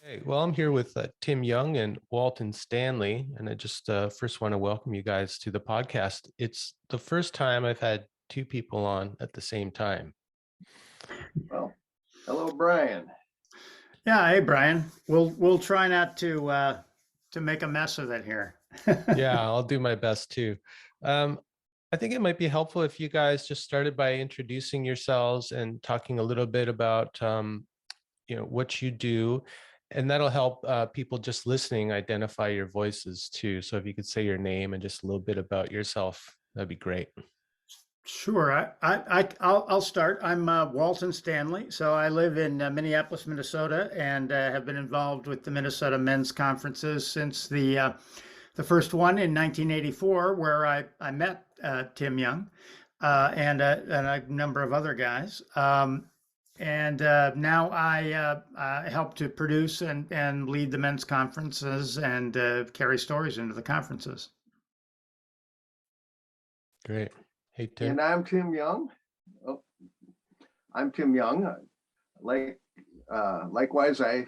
Hey, well, I'm here with Tim Young and Walton Stanley, and I just first want to welcome you guys to the podcast. It's the first time I've had two people on at the same time. Well, hello, Brian. Yeah, hey Brian. We'll try not to make a mess of it here. Yeah, I'll do my best too. Um, I think it might be helpful if you guys just started by introducing yourselves and talking a little bit about what you do, and that'll help people just listening identify your voices too. So if you could say your name and just a little bit about yourself, that'd be great. Sure, I'll start. I'm Walton Stanley. So I live in Minneapolis, Minnesota, and have been involved with the Minnesota Men's Conferences since the first one in 1984, where I met Tim Young and a number of other guys. And now I help to produce and lead the men's conferences and carry stories into the conferences. Great. Hey, Tim. And I'm Tim Young. Oh, I'm Tim Young. Likewise, I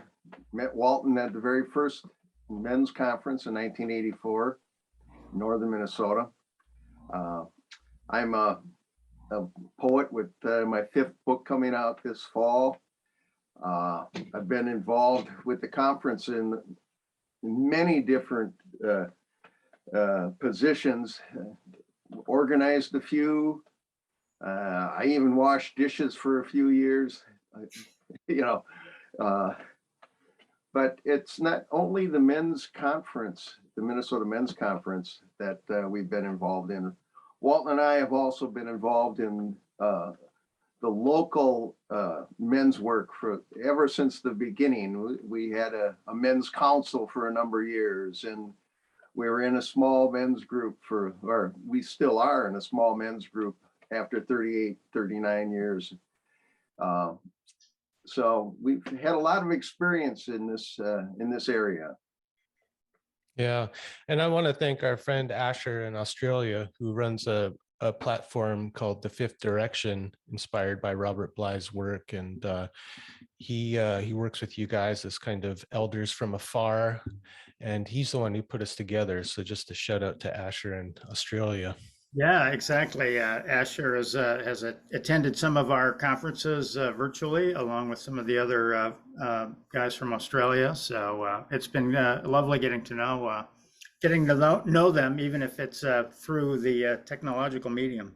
met Walton at the very first men's conference in 1984, northern Minnesota. I'm a poet with my fifth book coming out this fall. I've been involved with the conference in many different positions. Organized a few. I even washed dishes for a few years, but it's not only the men's conference, the Minnesota Men's Conference, that we've been involved in. Walton and I have also been involved in the local men's work for ever since the beginning. We had a men's council for a number of years, and we were in a small men's group or we still are in a small men's group after 38, 39 years. So we've had a lot of experience in this area. Yeah. And I want to thank our friend Asher in Australia, who runs a platform called The Fifth Direction, inspired by Robert Bly's work. And he works with you guys as kind of elders from afar. And he's the one who put us together. So just a shout out to Asher in Australia. Yeah, exactly. Asher has attended some of our conferences virtually, along with some of the other guys from Australia. So it's been lovely getting to know them, even if it's through the technological medium.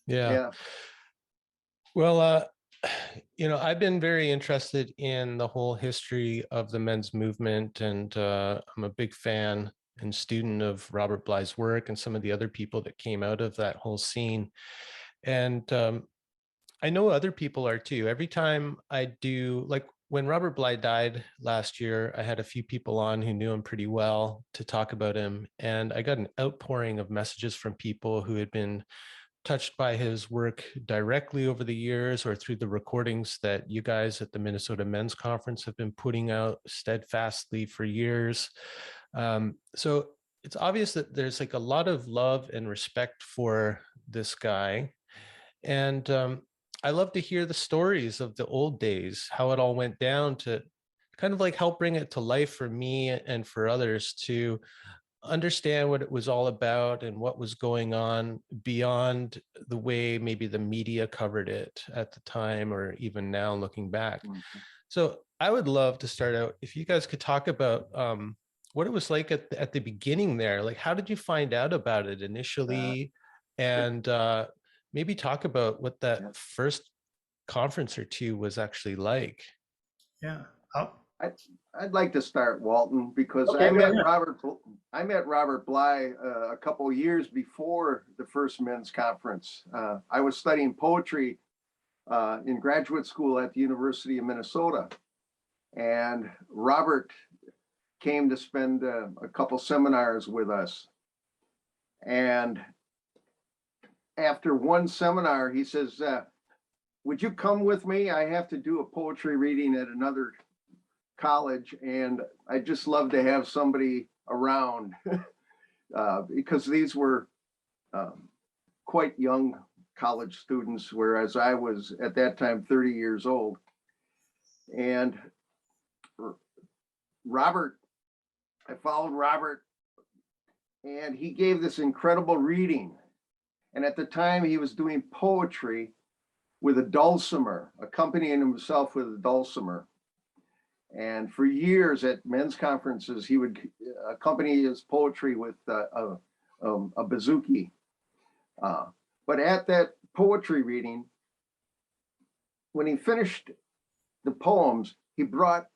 Yeah. Well, I've been very interested in the whole history of the men's movement, and I'm a big fan and student of Robert Bly's work and some of the other people that came out of that whole scene. And I know other people are too. Every time I do, like when Robert Bly died last year, I had a few people on who knew him pretty well to talk about him. And I got an outpouring of messages from people who had been touched by his work directly over the years or through the recordings that you guys at the Minnesota Men's Conference have been putting out steadfastly for years. So it's obvious that there's like a lot of love and respect for this guy. And I love to hear the stories of the old days, how it all went down, to kind of like help bring it to life for me and for others to understand what it was all about and what was going on beyond the way maybe the media covered it at the time or even now looking back. Mm-hmm. So I would love to start out, if you guys could talk about what it was like at the beginning there. Like, how did you find out about it initially? And maybe talk about what that first conference or two was actually like. Yeah. I'd like to start, Walton, because okay, I met Robert Bly a couple of years before the first men's conference. I was studying poetry in graduate school at the University of Minnesota, and Robert came to spend a couple seminars with us. And after one seminar, he says, would you come with me? I have to do a poetry reading at another college, and I just love to have somebody around because these were quite young college students, whereas I was at that time 30 years old. And I followed Robert, and he gave this incredible reading. And at the time he was doing poetry with a dulcimer, accompanying himself with a dulcimer. And for years at men's conferences, he would accompany his poetry with a bouzouki. But at that poetry reading, when he finished the poems, he brought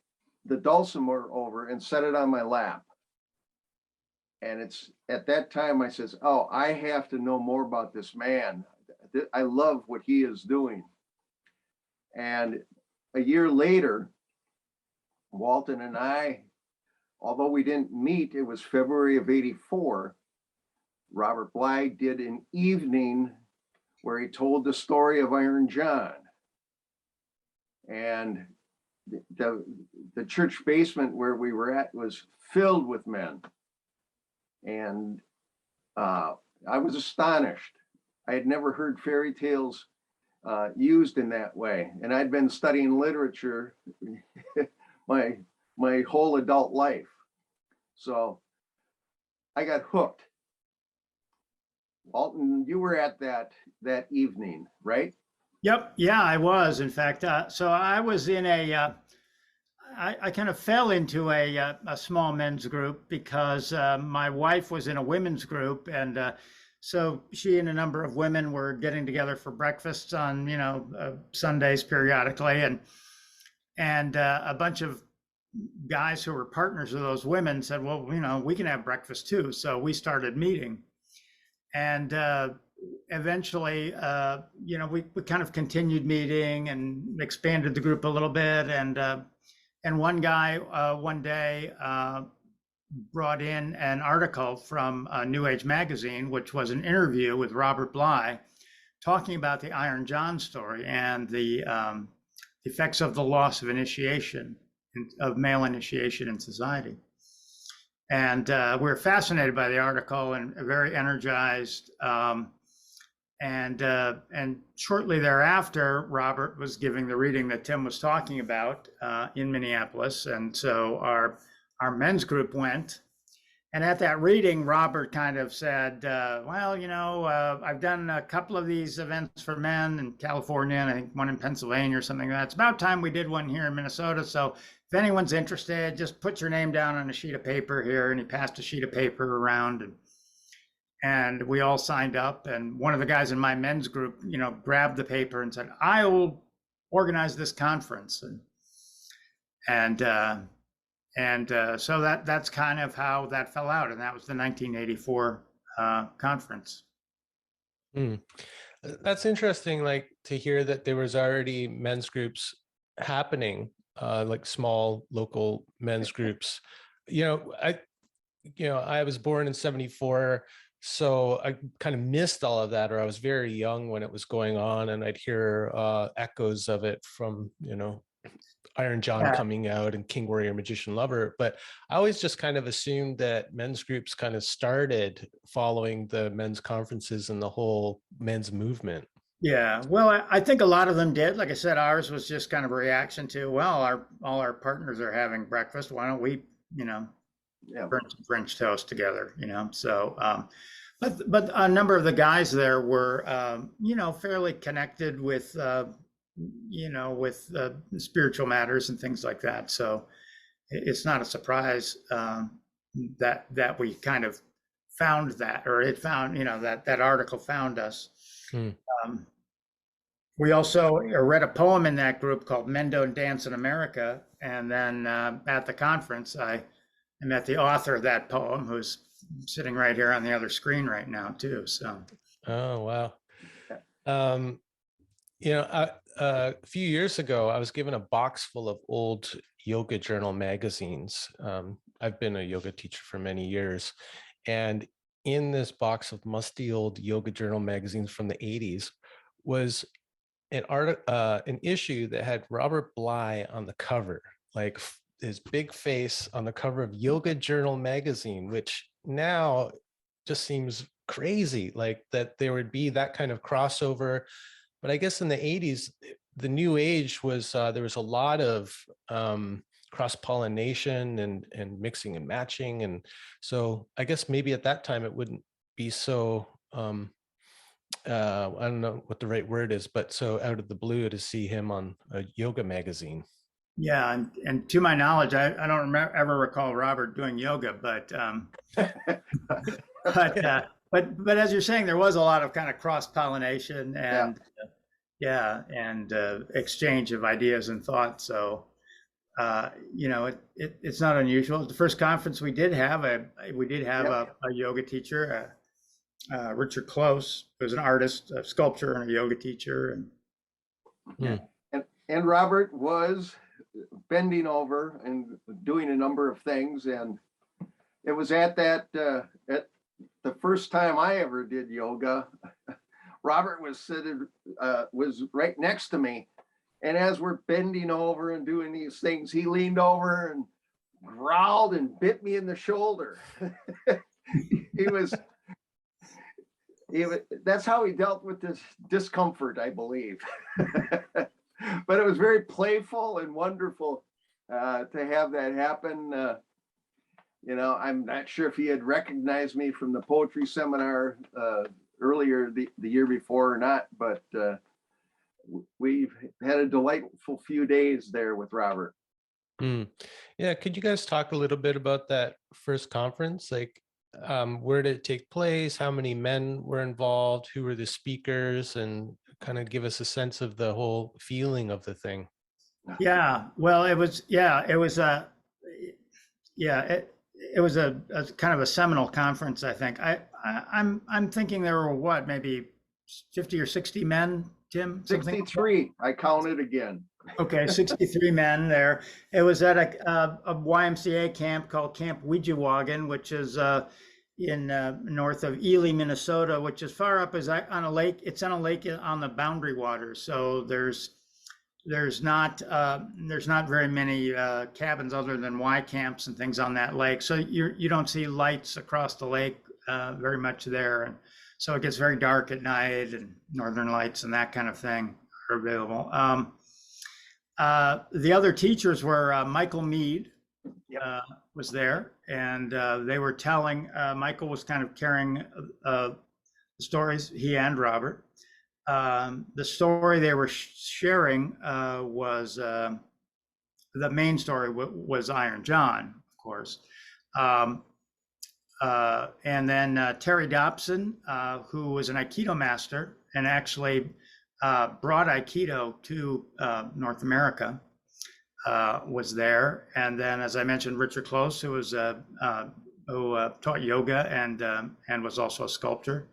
the dulcimer over and set it on my lap. And it's at that time I says, oh, I have to know more about this man. I love what he is doing. And a year later, Walton and I, although we didn't meet, it was February of '84, Robert Bly did an evening where he told the story of Iron John. And the church basement where we were at was filled with men. And I was astonished. I had never heard fairy tales used in that way. And I'd been studying literature my whole adult life. So I got hooked. Walton, you were at that evening, right? Yep. Yeah, I was. In fact, so I was in I kind of fell into a small men's group because my wife was in a women's group, and so she and a number of women were getting together for breakfasts on Sundays periodically, and a bunch of guys who were partners of those women said, well, we can have breakfast too. So we started meeting, and eventually, we kind of continued meeting and expanded the group a little bit, and one guy one day brought in an article from New Age magazine, which was an interview with Robert Bly, talking about the Iron John story and the effects of the loss of initiation, of male initiation in society. And we were fascinated by the article and very energized. And shortly thereafter, Robert was giving the reading that Tim was talking about in Minneapolis. And so our men's group went. And at that reading, Robert kind of said, I've done a couple of these events for men in California, and I think one in Pennsylvania or something like that. It's about time we did one here in Minnesota. So if anyone's interested, just put your name down on a sheet of paper here. And he passed a sheet of paper around, and we all signed up. And one of the guys in my men's group, grabbed the paper and said, I will organize this conference. So that's kind of how that fell out. And that was the 1984 conference. That's interesting, to hear that there was already men's groups happening, like small local men's groups. I was born in '74. So I kind of missed all of that, or I was very young when it was going on, and I'd hear echoes of it from, Iron John coming out and King Warrior Magician Lover. But I always just kind of assumed that men's groups kind of started following the men's conferences and the whole men's movement. Yeah, well, I think a lot of them did. Like I said, ours was just kind of a reaction to, well, all our partners are having breakfast. Why don't we, burn some French toast together, So, but a number of the guys there were, fairly connected with, with spiritual matters and things like that. So it's not a surprise that we kind of found that, or it found, that article found us. We also read a poem in that group called Men Don't Dance in America. And then at the conference, I met the author of that poem, who's sitting right here on the other screen right now too. So. Oh, wow. A few years ago, I was given a box full of old yoga journal magazines. I've been a yoga teacher for many years. And in this box of musty old yoga journal magazines from the 80s was an issue that had Robert Bly on the cover, like his big face on the cover of Yoga Journal magazine, which now just seems crazy, like that there would be that kind of crossover. But I guess in the 80s, the new age was, there was a lot of cross-pollination and mixing and matching. And so I guess maybe at that time it wouldn't be so, I don't know what the right word is, but so out of the blue to see him on a yoga magazine. Yeah, and to my knowledge, I don't ever recall Robert doing yoga, but but as you're saying, there was a lot of kind of cross-pollination and and exchange of ideas and thoughts. So you know, it's not unusual. The first conference we did have a yoga teacher, Richard Close, who was an artist, a sculptor, and a yoga teacher, and and Robert was bending over and doing a number of things, and it was at that at the first time I ever did yoga. Robert was sitting was right next to me, and as we're bending over and doing these things, he leaned over and growled and bit me in the shoulder. That's how he dealt with this discomfort, I believe. But it was very playful and wonderful to have that happen. You know, I'm not sure if he had recognized me from the poetry seminar earlier the year before or not, but we've had a delightful few days there with Robert. Yeah, could you guys talk a little bit about that first conference? Like, where did it take place? How many men were involved? Who were the speakers? And kind of give us a sense of the whole feeling of the thing. Yeah, well, it was a kind of a seminal conference, I think. I'm thinking there were what, maybe 50 or 60 men, Tim? 63. I counted again. Okay, 63 men there. It was at a YMCA camp called Camp Ouijawagan, which is in north of Ely, Minnesota, which is far up as on a lake. It's on a lake on the boundary waters. So there's not very many cabins other than Y camps and things on that lake. So you don't see lights across the lake very much there, and so it gets very dark at night, and northern lights and that kind of thing are available. The other teachers were Michael Meade was there, and they were telling, Michael was kind of carrying the stories, he and Robert. The story they were sharing was, the main story was Iron John, of course. And then Terry Dobson, who was an Aikido master and actually brought Aikido to North America, was there. And then, as I mentioned, Richard Close, who was who taught yoga and was also a sculptor.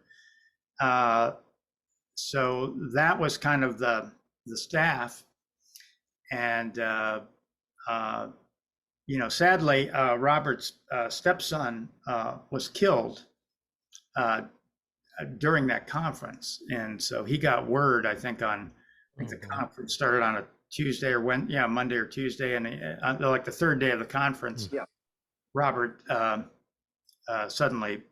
So that was kind of the staff. And you know, sadly, Robert's stepson was killed during that conference, and so he got word, I think, on the conference started on a Tuesday or Monday or Tuesday, and like the third day of the conference, Robert suddenly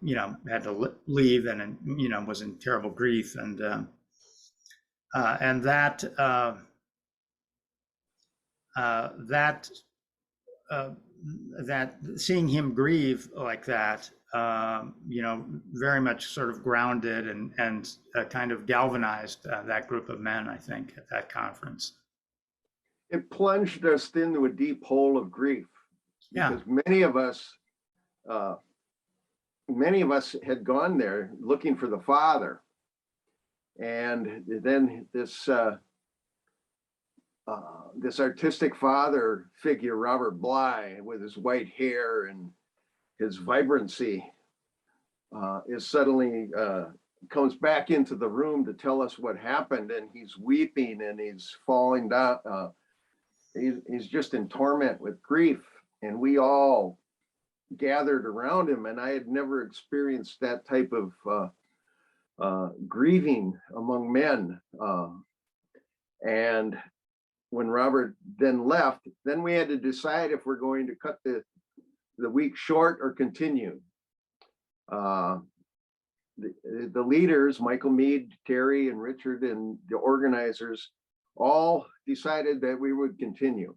you know, had to leave, and you know, was in terrible grief, and that seeing him grieve like that, you know, very much sort of grounded and kind of galvanized that group of men, I think, at that conference. It plunged us into a deep hole of grief. Because many of us had gone there looking for the Father. And then this artistic father figure, Robert Bly, with his white hair and his vibrancy, is suddenly comes back into the room to tell us what happened, and he's weeping and he's falling down. He's just in torment with grief, and we all gathered around him, and I had never experienced that type of grieving among men. And when Robert then left, then we had to decide if we're going to cut the week short or continue. The leaders, Michael Meade, Terry, and Richard, and the organizers all decided that we would continue.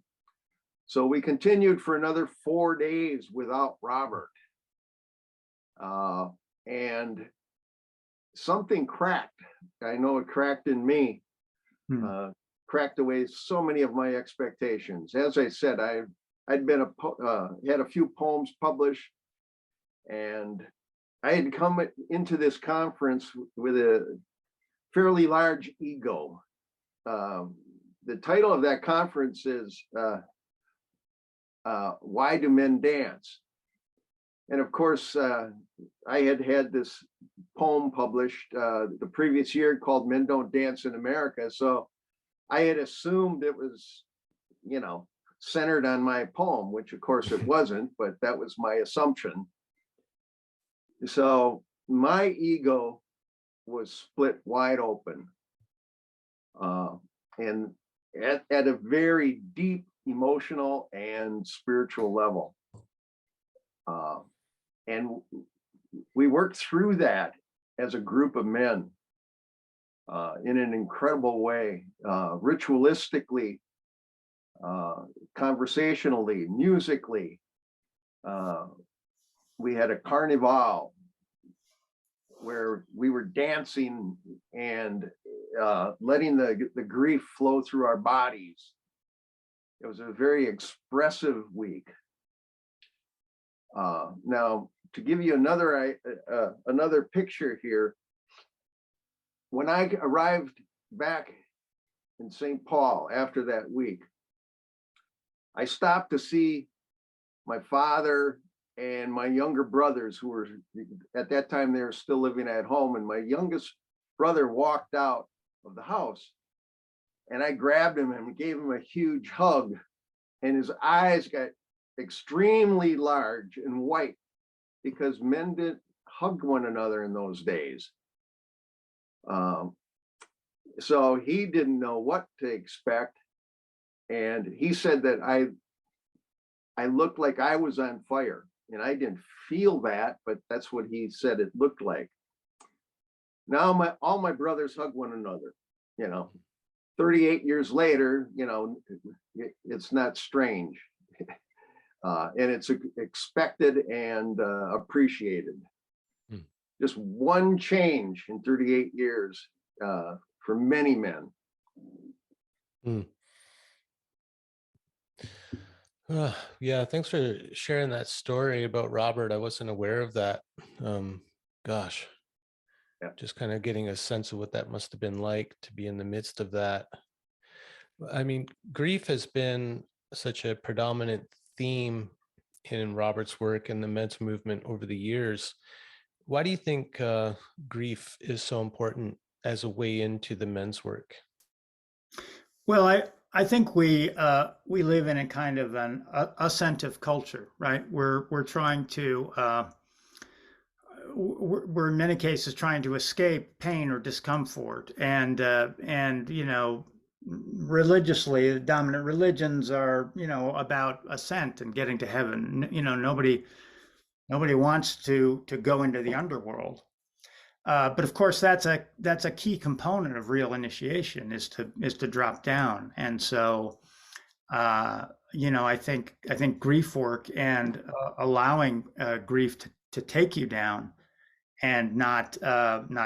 So we continued for another 4 days without Robert. And something cracked. I know it cracked in me, cracked away so many of my expectations. As I said, I'd been had a few poems published, and I had come into this conference with a fairly large ego. The title of that conference is Why Do Men Dance? And of course, I had this poem published the previous year called Men Don't Dance in America. So I had assumed it was, you know, centered on my poem, which of course it wasn't, but that was my assumption. So my ego was split wide open. And at a very deep emotional and spiritual level. And we worked through that as a group of men in an incredible way, ritualistically, conversationally, musically. We had a carnival where we were dancing and letting the grief flow through our bodies. It was a very expressive week. Now, to give you another picture here, when I arrived back in St. Paul after that week, I stopped to see my father and my younger brothers, who were, at that time, they were still living at home, and my youngest brother walked out of the house, and I grabbed him and gave him a huge hug, and his eyes got extremely large and white because men didn't hug one another in those days. So he didn't know what to expect, and he said that I looked like I was on fire, and I didn't feel that, but that's what he said it looked like. Now all my brothers hug one another, you know. 38 years later, you know, it's not strange. And it's expected and appreciated. Just one change in 38 years for many men. Yeah, thanks for sharing that story about Robert. I wasn't aware of that. Gosh, yeah. Just kind of getting a sense of what that must have been like to be in the midst of that. I mean, grief has been such a predominant theme in Robert's work and the men's movement over the years. Why do you think grief is so important as a way into the men's work? Well, I think we live in a kind of an ascensive culture, right? We're trying to we're in many cases trying to escape pain or discomfort, and you know, religiously, the dominant religions are, you know, about ascent and getting to heaven. You know, nobody wants to go into the underworld. But of course, that's a key component of real initiation is to drop down. And so, you know, I think grief work and allowing grief to take you down, and not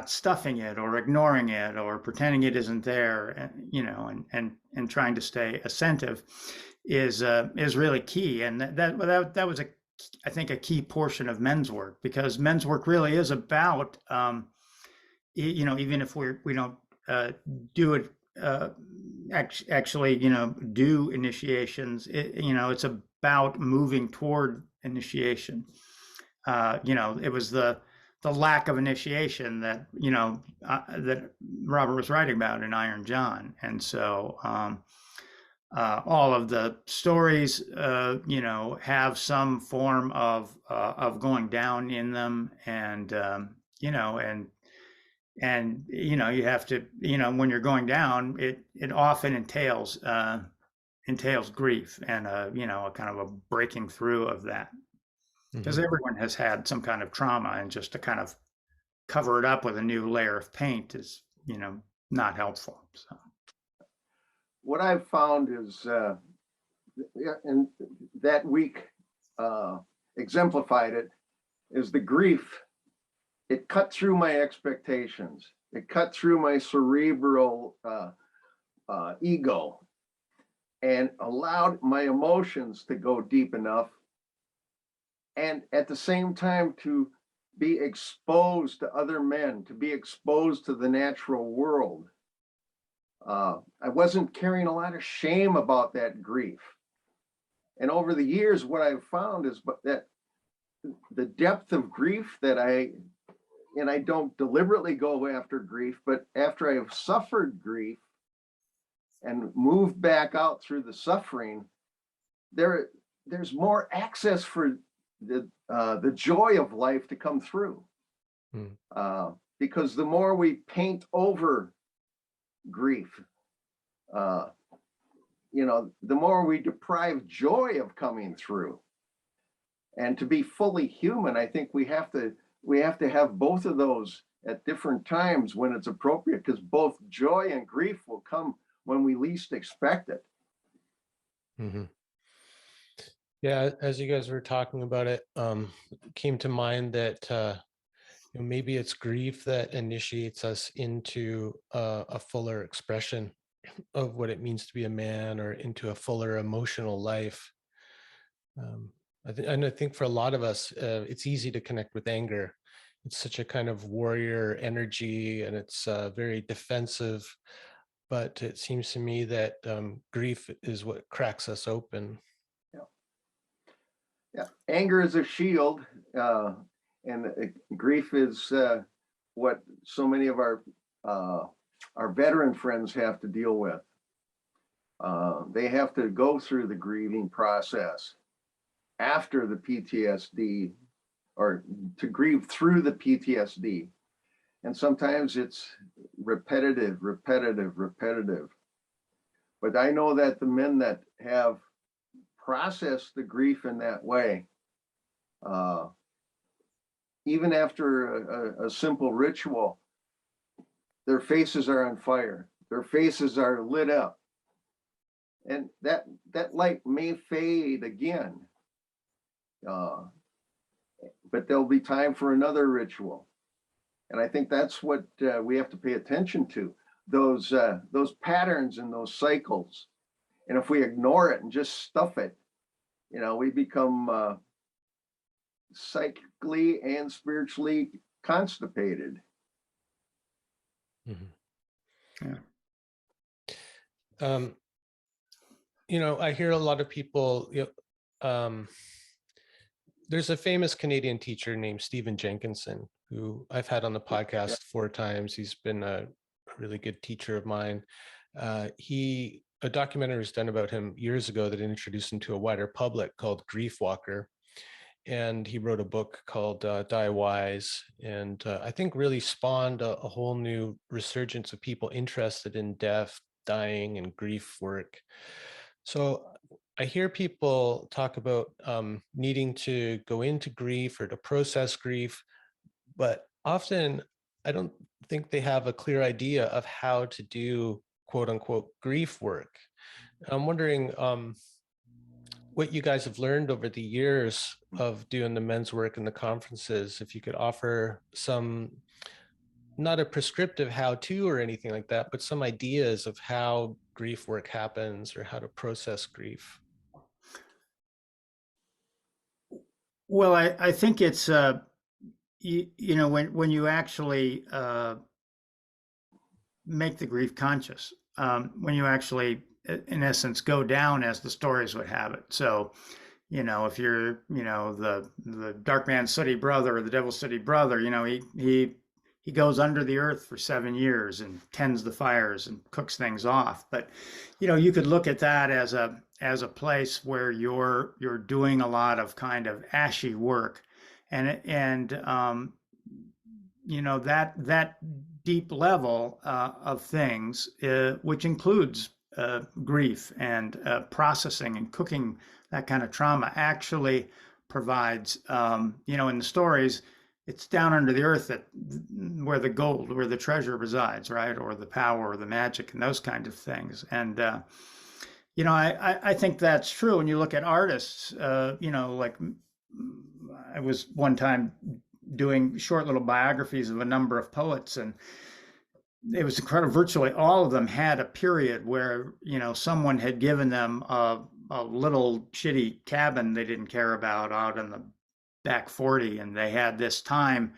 stuffing it or ignoring it or pretending it isn't there, and, you know, and trying to stay attentive is really key. And that was I think a key portion of men's work, because men's work really is about, you know, even if we don't do it actually, you know, do initiations, you know, it's about moving toward initiation. You know, it was the lack of initiation that, you know, that Robert was writing about in Iron John. And so all of the stories, you know, have some form of going down in them, and you know, and you know, you have to, you know, when you're going down, it often entails grief and you know, a kind of a breaking through of that, because everyone has had some kind of trauma, and just to kind of cover it up with a new layer of paint is, you know, not helpful. So what I've found is and that week exemplified it, is the grief. It cut through my expectations. It cut through my cerebral ego and allowed my emotions to go deep enough, and at the same time to be exposed to other men, to be exposed to the natural world. I wasn't carrying a lot of shame about that grief. And over the years, what I've found is that the depth of grief that I don't deliberately go after grief, but after I've suffered grief and moved back out through the suffering, there's more access for the joy of life to come through. Because the more we paint over grief, the more we deprive joy of coming through. And to be fully human, I think we have to have both of those at different times when it's appropriate, because both joy and grief will come when we least expect it. Mm-hmm. Yeah, as you guys were talking about it, came to mind that maybe it's grief that initiates us into a fuller expression of what it means to be a man, or into a fuller emotional life. I think for a lot of us, it's easy to connect with anger. It's such a kind of warrior energy, and it's very defensive. But it seems to me that grief is what cracks us open. Yeah, anger is a shield, and grief is what so many of our veteran friends have to deal with. They have to go through the grieving process after the PTSD, or to grieve through the PTSD. And sometimes it's repetitive. But I know that the men that have processed the grief in that way, even after a simple ritual, their faces are on fire. Their faces are lit up. And that light may fade again. But there'll be time for another ritual. And I think that's what we have to pay attention to, those patterns and those cycles. And if we ignore it and just stuff it, we become psychically and spiritually constipated. Mm-hmm. Yeah. I hear a lot of people, there's a famous Canadian teacher named Stephen Jenkinson, who I've had on the podcast 4 times. He's been a really good teacher of mine. A documentary was done about him years ago that introduced him to a wider public, called Grief Walker. And he wrote a book called Die Wise, and I think really spawned a whole new resurgence of people interested in death, dying, and grief work. So I hear people talk about needing to go into grief or to process grief, but often I don't think they have a clear idea of how to do quote unquote grief work. I'm wondering what you guys have learned over the years of doing the men's work in the conferences, if you could offer some, not a prescriptive how-to or anything like that, but some ideas of how grief work happens or how to process grief. Well, I think it's, when you actually make the grief conscious, when you actually, in essence, go down as the stories would have it. So, if you're, the dark man's sooty brother or the devil's sooty brother, he goes under the earth for 7 years and tends the fires and cooks things off. But, you could look at that as a place where you're doing a lot of kind of ashy work, and that deep level of things, which includes grief and processing and cooking that kind of trauma, actually provides, in the stories, it's down under the earth where the gold, where the treasure resides, right? Or the power or the magic and those kinds of things. And, I think that's true. When you look at artists, like I was one time doing short little biographies of a number of poets, and it was incredible. Virtually all of them had a period where, someone had given them a little shitty cabin they didn't care about out in the back 40. And they had this time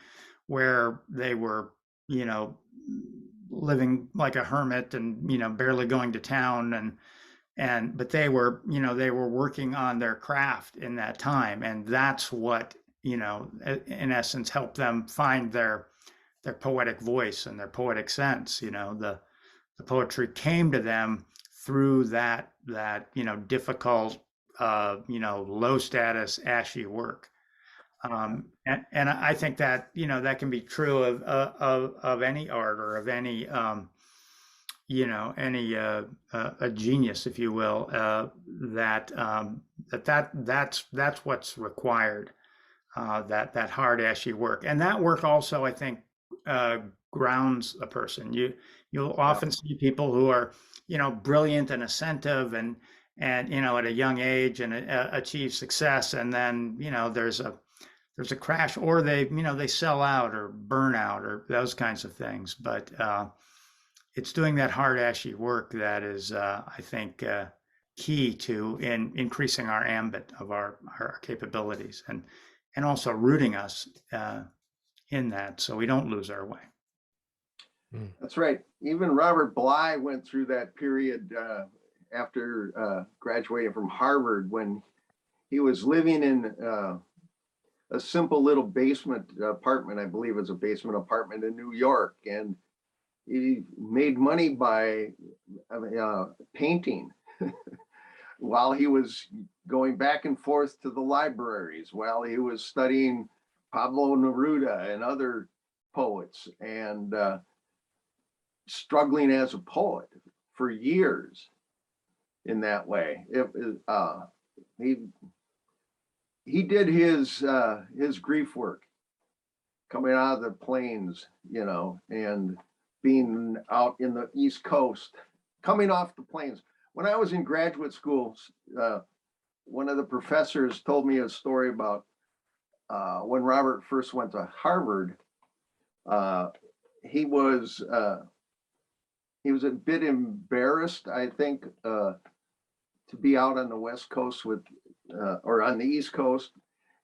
where they were, living like a hermit and, barely going to town. But they were, they were working on their craft in that time. And that's what, in essence, helped them find their poetic voice and their poetic sense. The poetry came to them through that difficult, low status, ashy work. And I think that that can be true of any art, or of any any a genius, if you will. That's what's required. That hard, ashy work, and that work also, I think, grounds a person. You'll often see people who are, brilliant and ascentive, and at a young age, and achieve success, and then there's a crash, or they sell out or burn out or those kinds of things. But it's doing that hard, ashy work that is, I think, key to increasing our ambit of our capabilities, and also rooting us in that, so we don't lose our way. That's right. Even Robert Bly went through that period after graduating from Harvard, when he was living in a simple little basement apartment. I believe it was a basement apartment in New York, and he made money by painting while he was going back and forth to the libraries, while he was studying Pablo Neruda and other poets, and struggling as a poet for years in that way. He did his grief work coming out of the plains, and being out in the East Coast, coming off the plains. When I was in graduate school, one of the professors told me a story about when Robert first went to Harvard. He was a bit embarrassed, I think, to be out on the West Coast or on the East Coast,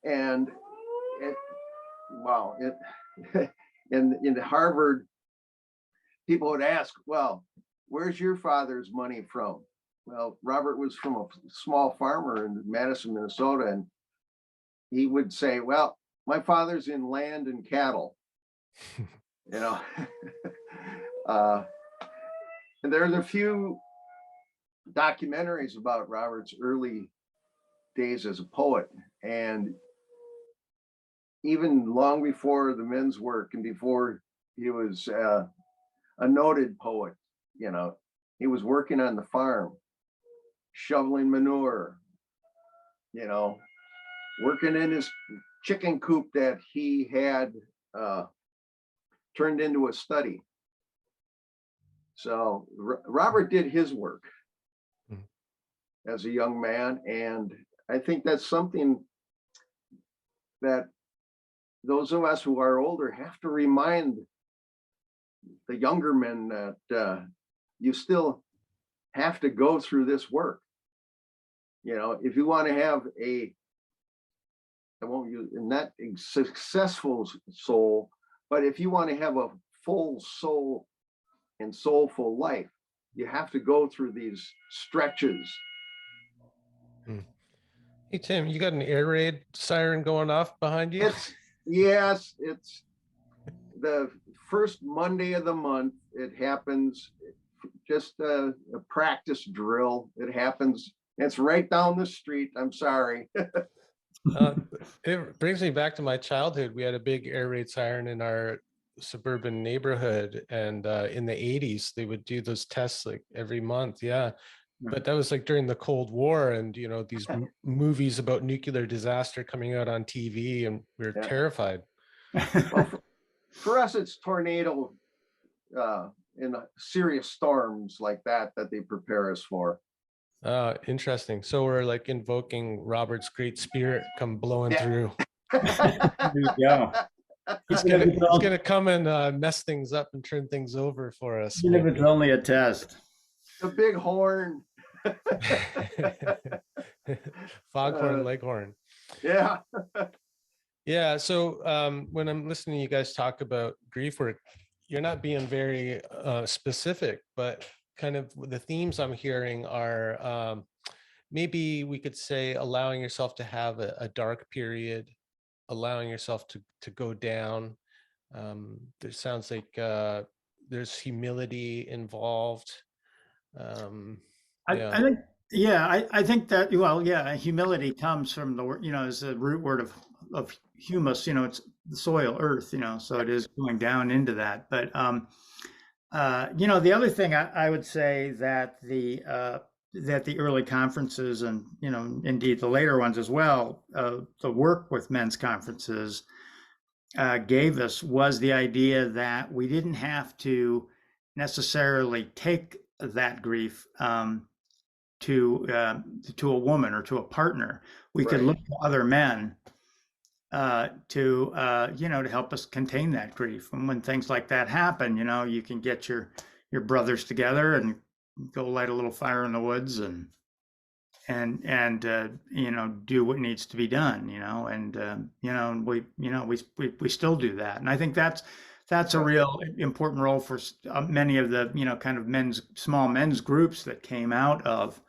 and in Harvard, people would ask, "Well, where's your father's money from?" Well, Robert was from a small farmer in Madison, Minnesota, and he would say, "Well, my father's in land and cattle." And there's a few documentaries about Robert's early days as a poet, and even long before the men's work, and before he was a noted poet, he was working on the farm, shoveling manure, working in his chicken coop that he had turned into a study. So Robert did his work as a young man, and I think that's something that those of us who are older have to remind the younger men, that you still have to go through this work. If you want to have not a successful soul, but if you want to have a full soul and soulful life, you have to go through these stretches. Hey, Tim, you got an air raid siren going off behind you? Yes, it's the first Monday of the month. It happens, just a practice drill. It happens. It's right down the street. I'm sorry. It brings me back to my childhood. We had a big air raid siren in our suburban neighborhood, and in the 80s they would do those tests like every month. But that was like during the Cold War, and these movies about nuclear disaster coming out on TV, and we were terrified. Well, for us, it's tornado in serious storms like that they prepare us for. Interesting. So we're like invoking Robert's great spirit come blowing through. There you go. He's gonna come and mess things up and turn things over for us. Even if it's only a test. The big horn. Foghorn Leghorn. Yeah. Yeah. So when I'm listening to you guys talk about grief work, you're not being very specific, but kind of the themes I'm hearing are maybe we could say allowing yourself to have a dark period, allowing yourself to go down. There sounds like there's humility involved. I think, I think that, well, yeah, humility comes from the word, is the root word of humus, it's the soil, earth, so it is going down into that. But, the other thing I would say that the early conferences and, indeed the later ones as well, the work with men's conferences gave us was the idea that we didn't have to necessarily take that grief to a woman or to a partner. We could look to other men to help us contain that grief. And when things like that happen, you can get your brothers together and go light a little fire in the woods and do what needs to be done, and we still do that. And I think that's a real important role for many of the, kind of small men's groups that came out of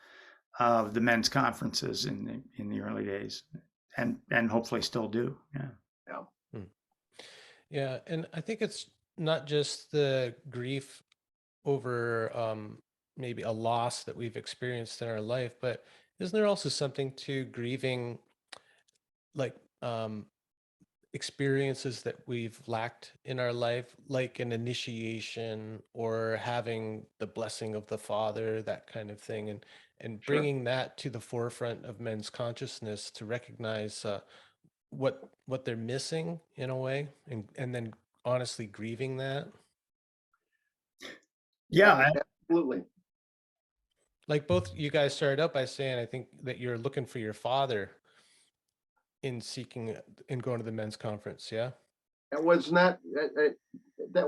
the men's conferences in the early days, and hopefully still do. Yeah. And I think it's not just the grief over maybe a loss that we've experienced in our life, but isn't there also something to grieving like experiences that we've lacked in our life, like an initiation or having the blessing of the Father, that kind of thing, and bringing that to the forefront of men's consciousness to recognize what they're missing in a way, and then honestly grieving that. Yeah, absolutely. Like both you guys started out by saying, I think that you're looking for your father in going to the men's conference. Yeah. That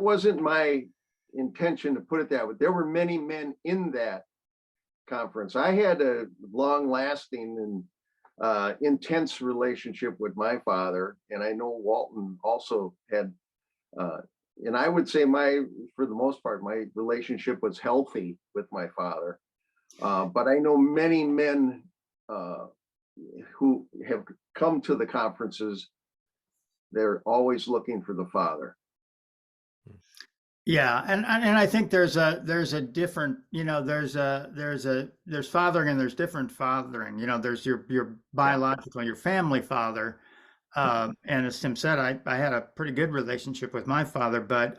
wasn't my intention to put it that way. There were many men in that conference. I had a long lasting and intense relationship with my father. And I know Walton also had, and I would say for the most part, my relationship was healthy with my father. But I know many men who have come to the conferences, they're always looking for the Father. Yeah, and I think there's a different, there's fathering and there's different fathering. There's your biological, your family father. And as Tim said, I had a pretty good relationship with my father, but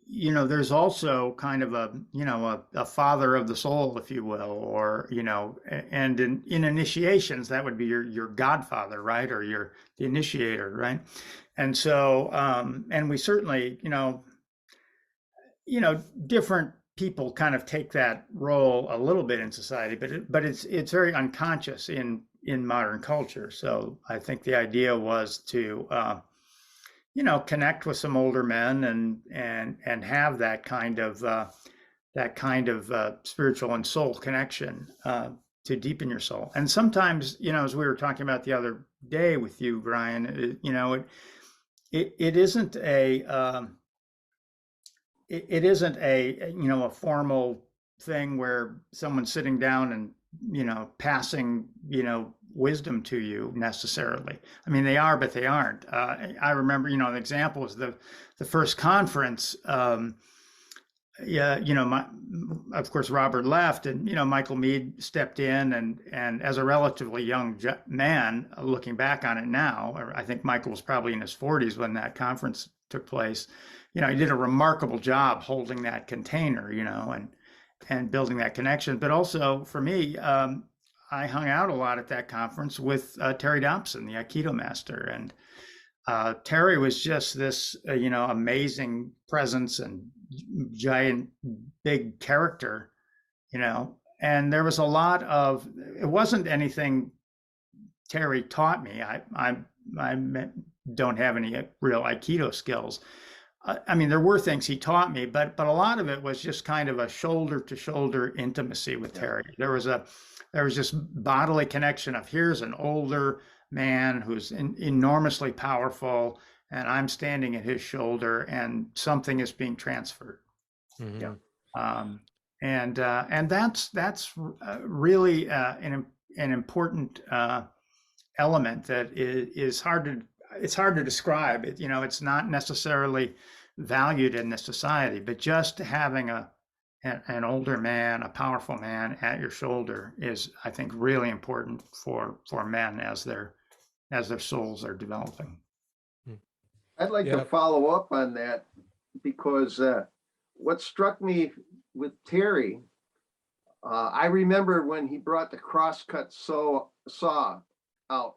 there's also kind of a father of the soul, if you will, or, and in initiations, that would be your godfather, right? Or the initiator, right? And so, and we certainly, different people kind of take that role a little bit in society, but it's very unconscious in modern culture. So I think the idea was to, connect with some older men and have that kind of spiritual and soul connection to deepen your soul. And sometimes, as we were talking about the other day with you, Brian, it isn't a a formal thing where someone's sitting down and passing wisdom to you necessarily. I mean, they are, but they aren't. I remember, an example was the first conference. Of course, Robert left, and Michael Meade stepped in, and as a relatively young man, looking back on it now, I think Michael was probably in his 40s when that conference took place. He did a remarkable job holding that container, and building that connection. But also for me, I hung out a lot at that conference with Terry Dobson, the Aikido master, and Terry was just this, amazing presence and giant, big character and there was a lot of, it wasn't anything Terry taught me. I don't have any real Aikido skills. I mean, there were things he taught me, but a lot of it was just kind of a shoulder to shoulder intimacy with Terry. There was just bodily connection of, here's an older man who's enormously powerful, and I'm standing at his shoulder, and something is being transferred. And that's really an important element that is hard to describe. It's not necessarily valued in this society, but just having an older man, a powerful man at your shoulder is, I think, really important for men as their souls are developing. I'd like to follow up on that, because what struck me with Terry, I remember when he brought the crosscut saw out,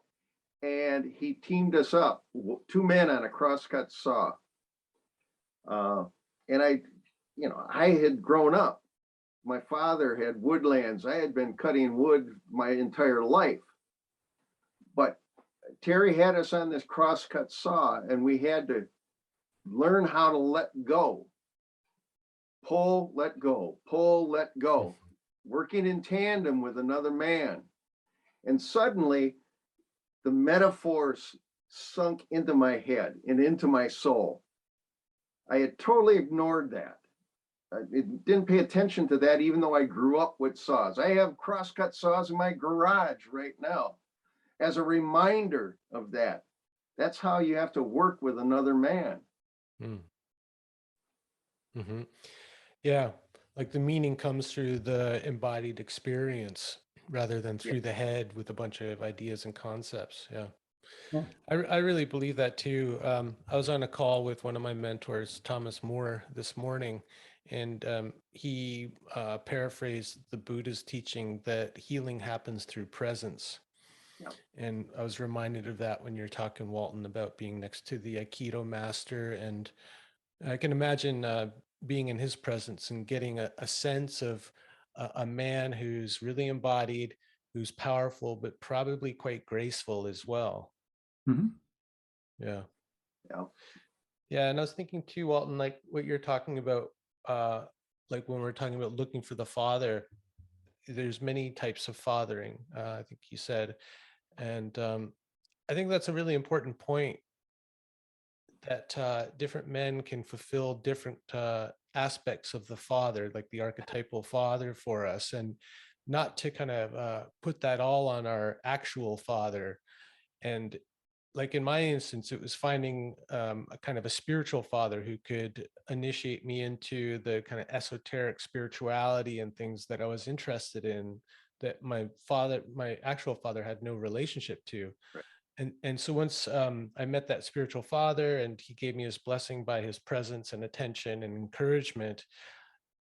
and he teamed us up, 2 men on a crosscut saw. And I had grown up. My father had woodlands. I had been cutting wood my entire life. But Terry had us on this crosscut saw, and we had to learn how to let go. Pull, let go, pull, let go, working in tandem with another man. And suddenly the metaphors sunk into my head and into my soul. I had totally ignored that. I didn't pay attention to that, even though I grew up with saws. I have crosscut saws in my garage right now as a reminder of that. That's how you have to work with another man. Yeah, like the meaning comes through the embodied experience rather than through the head with a bunch of ideas and concepts. I really believe that too. I was on a call with one of my mentors, Thomas Moore, this morning, and he paraphrased the Buddha's teaching that healing happens through presence. And I was reminded of that when you're talking, Walton, about being next to the Aikido master. And I can imagine being in his presence and getting a sense of a man who's really embodied, who's powerful, but probably quite graceful as well. Yeah. And I was thinking too, Walton, like what you're talking about, like when we're talking about looking for the father, there's many types of fathering, I think you said. And I think that's a really important point, that different men can fulfill different aspects of the father, like the archetypal father for us, and not to kind of put that all on our actual father. And like in my instance, it was finding a kind of a spiritual father who could initiate me into the kind of esoteric spirituality and things that I was interested in, that my actual father had no relationship to. And so once I met that spiritual father and he gave me his blessing by his presence and attention and encouragement,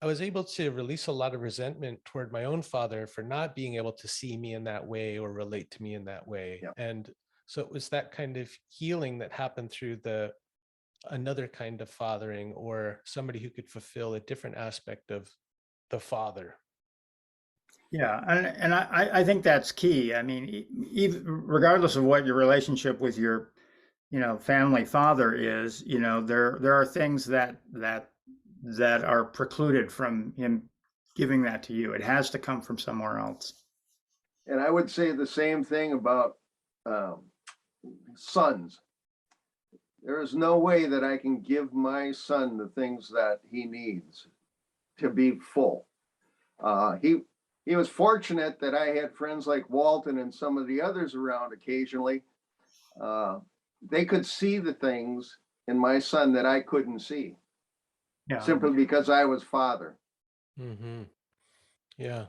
I was able to release a lot of resentment toward my own father for not being able to see me in that way or relate to me in that way. And so it was that kind of healing that happened through another kind of fathering, or somebody who could fulfill a different aspect of the father. Yeah, and I think that's key. I mean, even regardless of what your relationship with your, family father is, there are things that are precluded from him giving that to you. It has to come from somewhere else. And I would say the same thing about sons. There is no way that I can give my son the things that he needs to be full. He was fortunate that I had friends like Walton and some of the others around occasionally. They could see the things in my son that I couldn't see, simply because I was father. Yeah.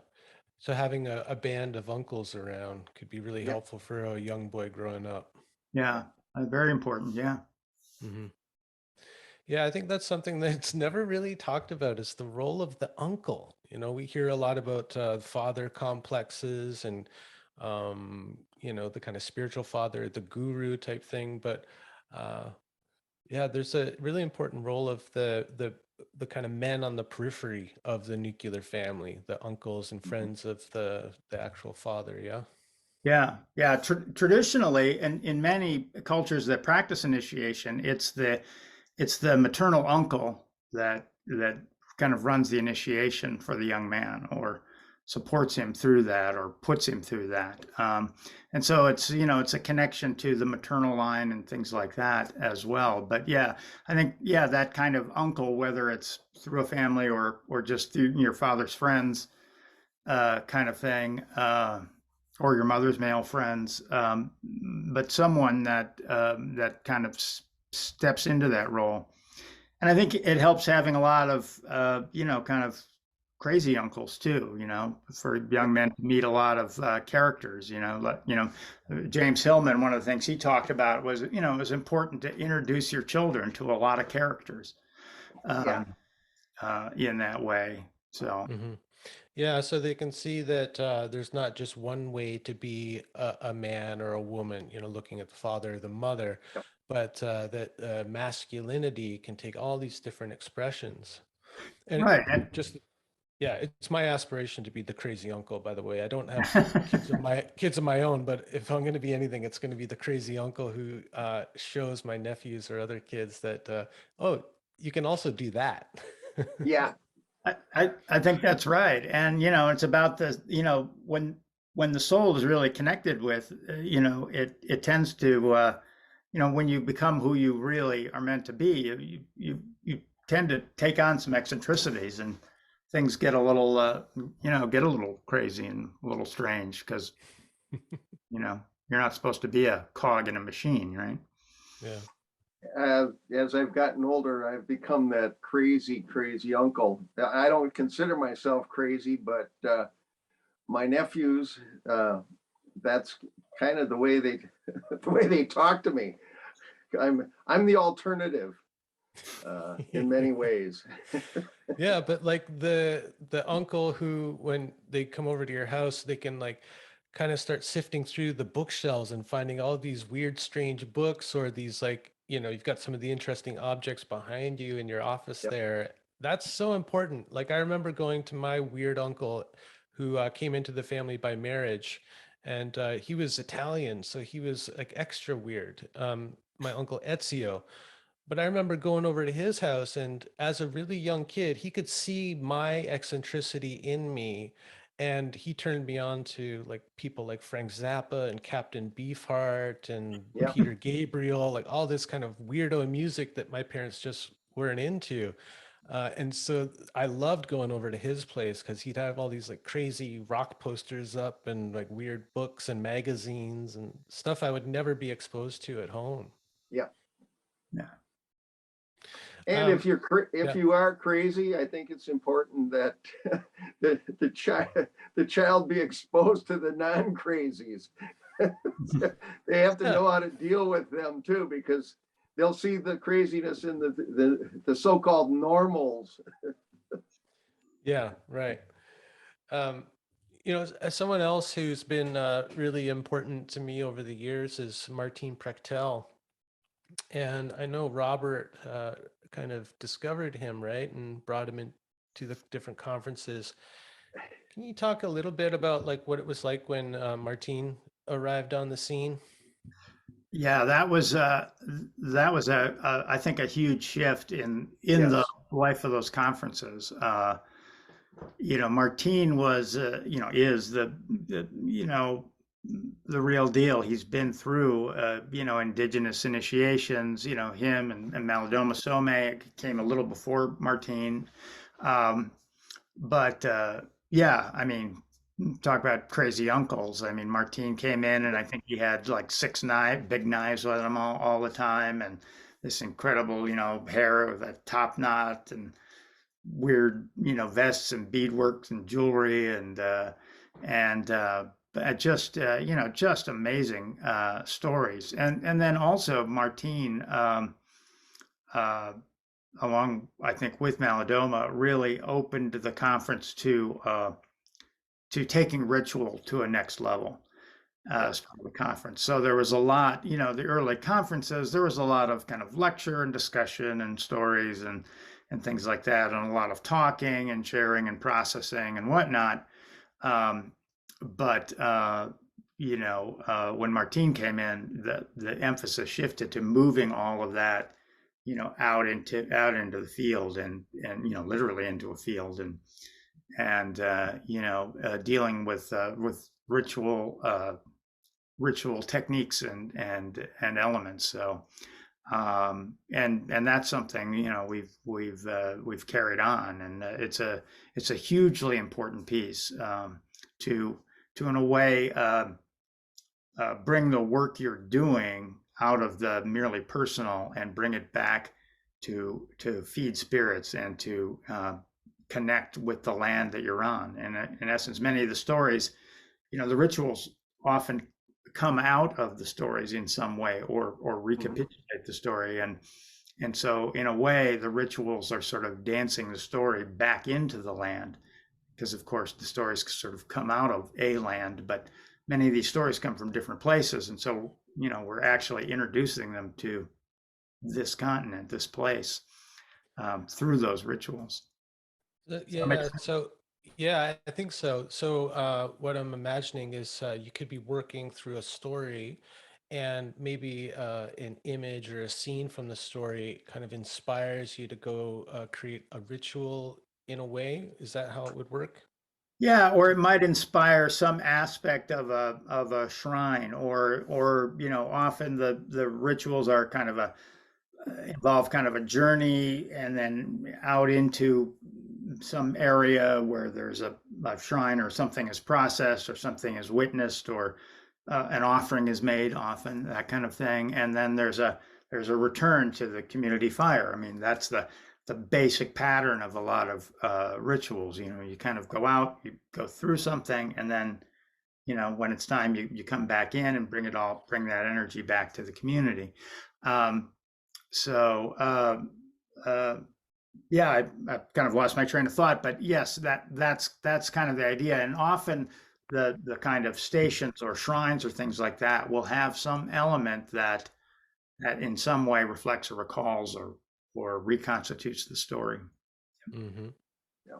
So having a band of uncles around could be really helpful for a young boy growing up. Yeah, very important. Yeah. Yeah, I think that's something that's never really talked about, is the role of the uncle. We hear a lot about father complexes and, the kind of spiritual father, the guru type thing. But yeah, there's a really important role of the the kind of men on the periphery of the nuclear family, the uncles and friends of the actual father. Yeah. Yeah. Traditionally, and in many cultures that practice initiation, it's the maternal uncle that kind of runs the initiation for the young man, or supports him through that, or puts him through that. And so it's a connection to the maternal line and things like that as well. But yeah, I think that kind of uncle, whether it's through a family or just through your father's friends, kind of thing, or your mother's male friends, but someone that kind of steps into that role. And I think it helps having a lot of, kind of crazy uncles too, for young men to meet a lot of characters, James Hillman, one of the things he talked about was, it was important to introduce your children to a lot of characters in that way. So. Mm-hmm. Yeah, so they can see that there's not just one way to be a man or a woman, looking at the father or the mother, but that masculinity can take all these different expressions. And Right. it's my aspiration to be the crazy uncle, by the way. I don't have kids of my own, but if I'm going to be anything, it's going to be the crazy uncle who shows my nephews or other kids that, oh, you can also do that. Yeah. I think that's right. And, it's about when the soul is really connected with, it tends to, when you become who you really are meant to be, you tend to take on some eccentricities, and things get a little, get a little crazy and a little strange, because, you're not supposed to be a cog in a machine, right? Yeah. As I've gotten older, I've become that crazy uncle. I don't consider myself crazy, but my nephews, that's kind of the way they talk to me. I'm the alternative in many ways. Yeah, but like the uncle who, when they come over to your house, they can like kind of start sifting through the bookshelves and finding all these weird, strange books, or these like, you've got some of the interesting objects behind you in your office there. That's so important. Like I remember going to my weird uncle who came into the family by marriage, and he was Italian, so he was like extra weird. My uncle Ezio. But I remember going over to his house, and as a really young kid, he could see my eccentricity in me. And he turned me on to like people like Frank Zappa and Captain Beefheart and Peter Gabriel, like all this kind of weirdo music that my parents just weren't into. And so I loved going over to his place because he'd have all these like crazy rock posters up and like weird books and magazines and stuff I would never be exposed to at home. Yeah. Yeah. And if you are crazy, I think it's important that the child be exposed to the non-crazies. They have to know how to deal with them too, because they'll see the craziness in the so-called normals. Yeah, right. As someone else who's been really important to me over the years is Martín Prechtel. And I know Robert kind of discovered him, right, and brought him into the different conferences. Can you talk a little bit about like what it was like when Martín arrived on the scene? Yeah, that was I think a huge shift in the life of those conferences. Martín was is the real deal. He's been through indigenous initiations. Him and Malidoma Somé came a little before Martín, but I mean, talk about crazy uncles. I mean, Martín came in, and I think he had like big knives with him all the time, and this incredible, hair with a top knot, and weird, vests and beadwork and jewelry, and just just amazing stories. And then also Martín, along I think with Malidoma, really opened the conference to taking ritual to a next level as part of the conference. So there was a lot, the early conferences, there was a lot of kind of lecture and discussion and stories, and things like that, and a lot of talking and sharing and processing and whatnot. But when Martín came in, the emphasis shifted to moving all of that, out into the field, and literally into a field, and dealing with ritual techniques and elements. So and that's something we've carried on, and it's a hugely important piece, to in a way bring the work you're doing out of the merely personal and bring it back to feed spirits and to connect with the land that you're on. And in essence, many of the stories, the rituals often come out of the stories in some way, or recapitulate the story, and so in a way the rituals are sort of dancing the story back into the land, because of course the stories sort of come out of a land, but many of these stories come from different places, and so we're actually introducing them to this continent, this place, through those rituals. Yeah, I think so. So what I'm imagining is you could be working through a story, and maybe an image or a scene from the story kind of inspires you to go create a ritual in a way. Is that how it would work? Yeah, or it might inspire some aspect of a shrine, or often the rituals are kind of involve kind of a journey, and then out into some area where there's a shrine, or something is processed, or something is witnessed, or an offering is made, often that kind of thing, and then there's a return to the community fire. I mean, that's the basic pattern of a lot of rituals. You kind of go out, you go through something, and then when it's time, you come back in and bring that energy back to the community. Yeah, I kind of lost my train of thought, but yes, that's kind of the idea. And often the kind of stations or shrines or things like that will have some element that in some way reflects or recalls or reconstitutes the story. Mm-hmm. Yeah.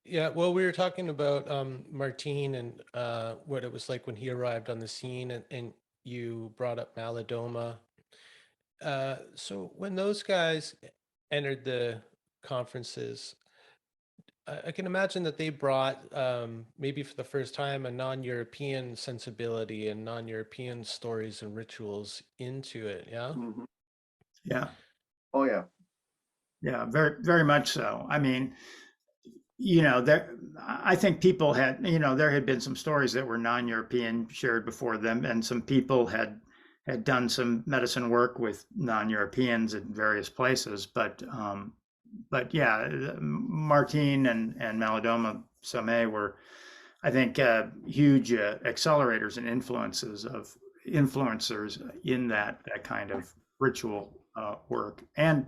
Yeah, well, we were talking about Martín and what it was like when he arrived on the scene, and you brought up Malidoma. So when those guys entered the conferences, I can imagine that they brought maybe for the first time a non-European sensibility and non-European stories and rituals into it. Yeah. Mm-hmm. Yeah. Oh yeah. Yeah, very, very much so. I mean, I think people had, there had been some stories that were non-European shared before them, and some people had done some medicine work with non-Europeans in various places. But yeah, Martín and Malidoma Somé were, I think, huge accelerators and influencers in that that of ritual work, and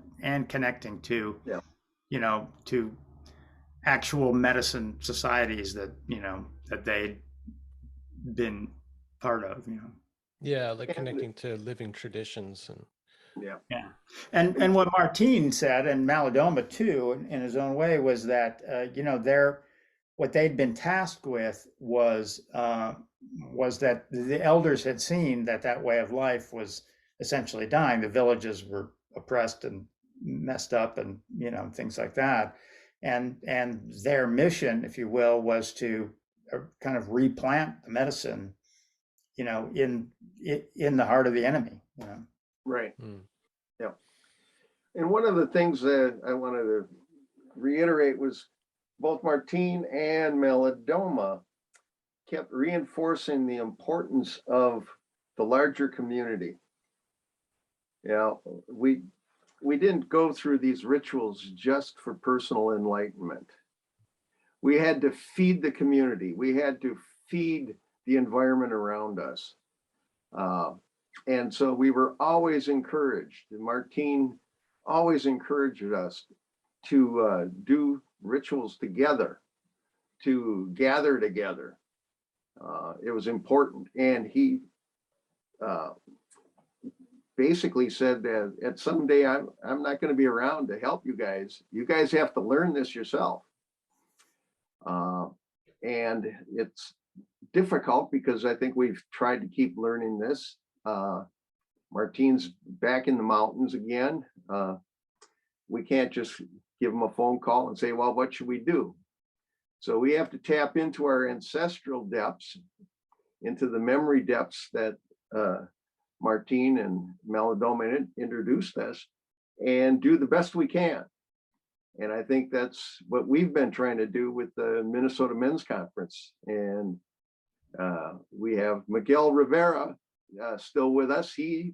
connecting to, to actual medicine societies that that they'd been part of. Yeah, like connecting to living traditions. And Yeah. And what Martín said, and Malidoma too, in his own way, was that what they'd been tasked with was that the elders had seen that way of life was essentially dying. The villages were oppressed and messed up, and things like that. And their mission, if you will, was to kind of replant the medicine, in the heart of the enemy. Right. Yeah. And one of the things that I wanted to reiterate was both Martín and Malidoma kept reinforcing the importance of the larger community. We didn't go through these rituals just for personal enlightenment. We had to feed the community. We had to feed the environment around us. And so we were always encouraged, and Martín always encouraged us to do rituals together, to gather together. It was important. And he basically said that at someday I'm not going to be around to help you guys. You guys have to learn this yourself. And it's difficult because I think we've tried to keep learning this. Martin's back in the mountains again. We can't just give him a phone call and say, well, what should we do? So we have to tap into our ancestral depths, into the memory depths that Martín and Malidoma introduced us, and do the best we can. And I think that's what we've been trying to do with the Minnesota Men's Conference. And we have Miguel Rivera still with us. He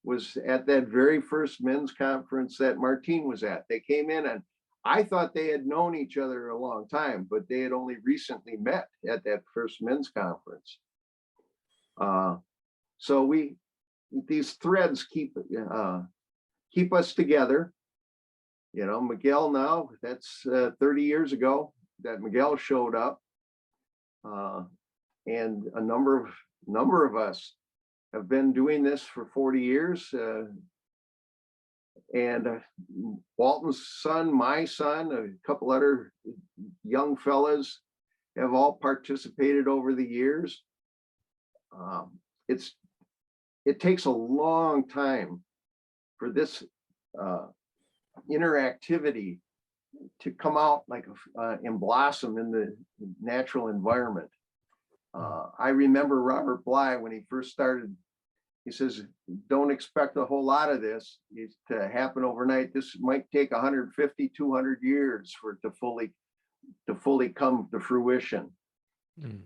was at that very first men's conference that Martín was at. They came in, and I thought they had known each other a long time, but they had only recently met at that first men's conference. So these threads keep us together. You know, Miguel now, that's 30 years ago that Miguel showed up. And a number of us have been doing this for 40 years. And Walton's son, my son, a couple other young fellas have all participated over the years. It takes a long time for this interactivity to come out like and blossom in the natural environment. I remember Robert Bly when he first started. He says, don't expect a whole lot of this to happen overnight. This might take 150, 200 years for it to fully come to fruition. Mm.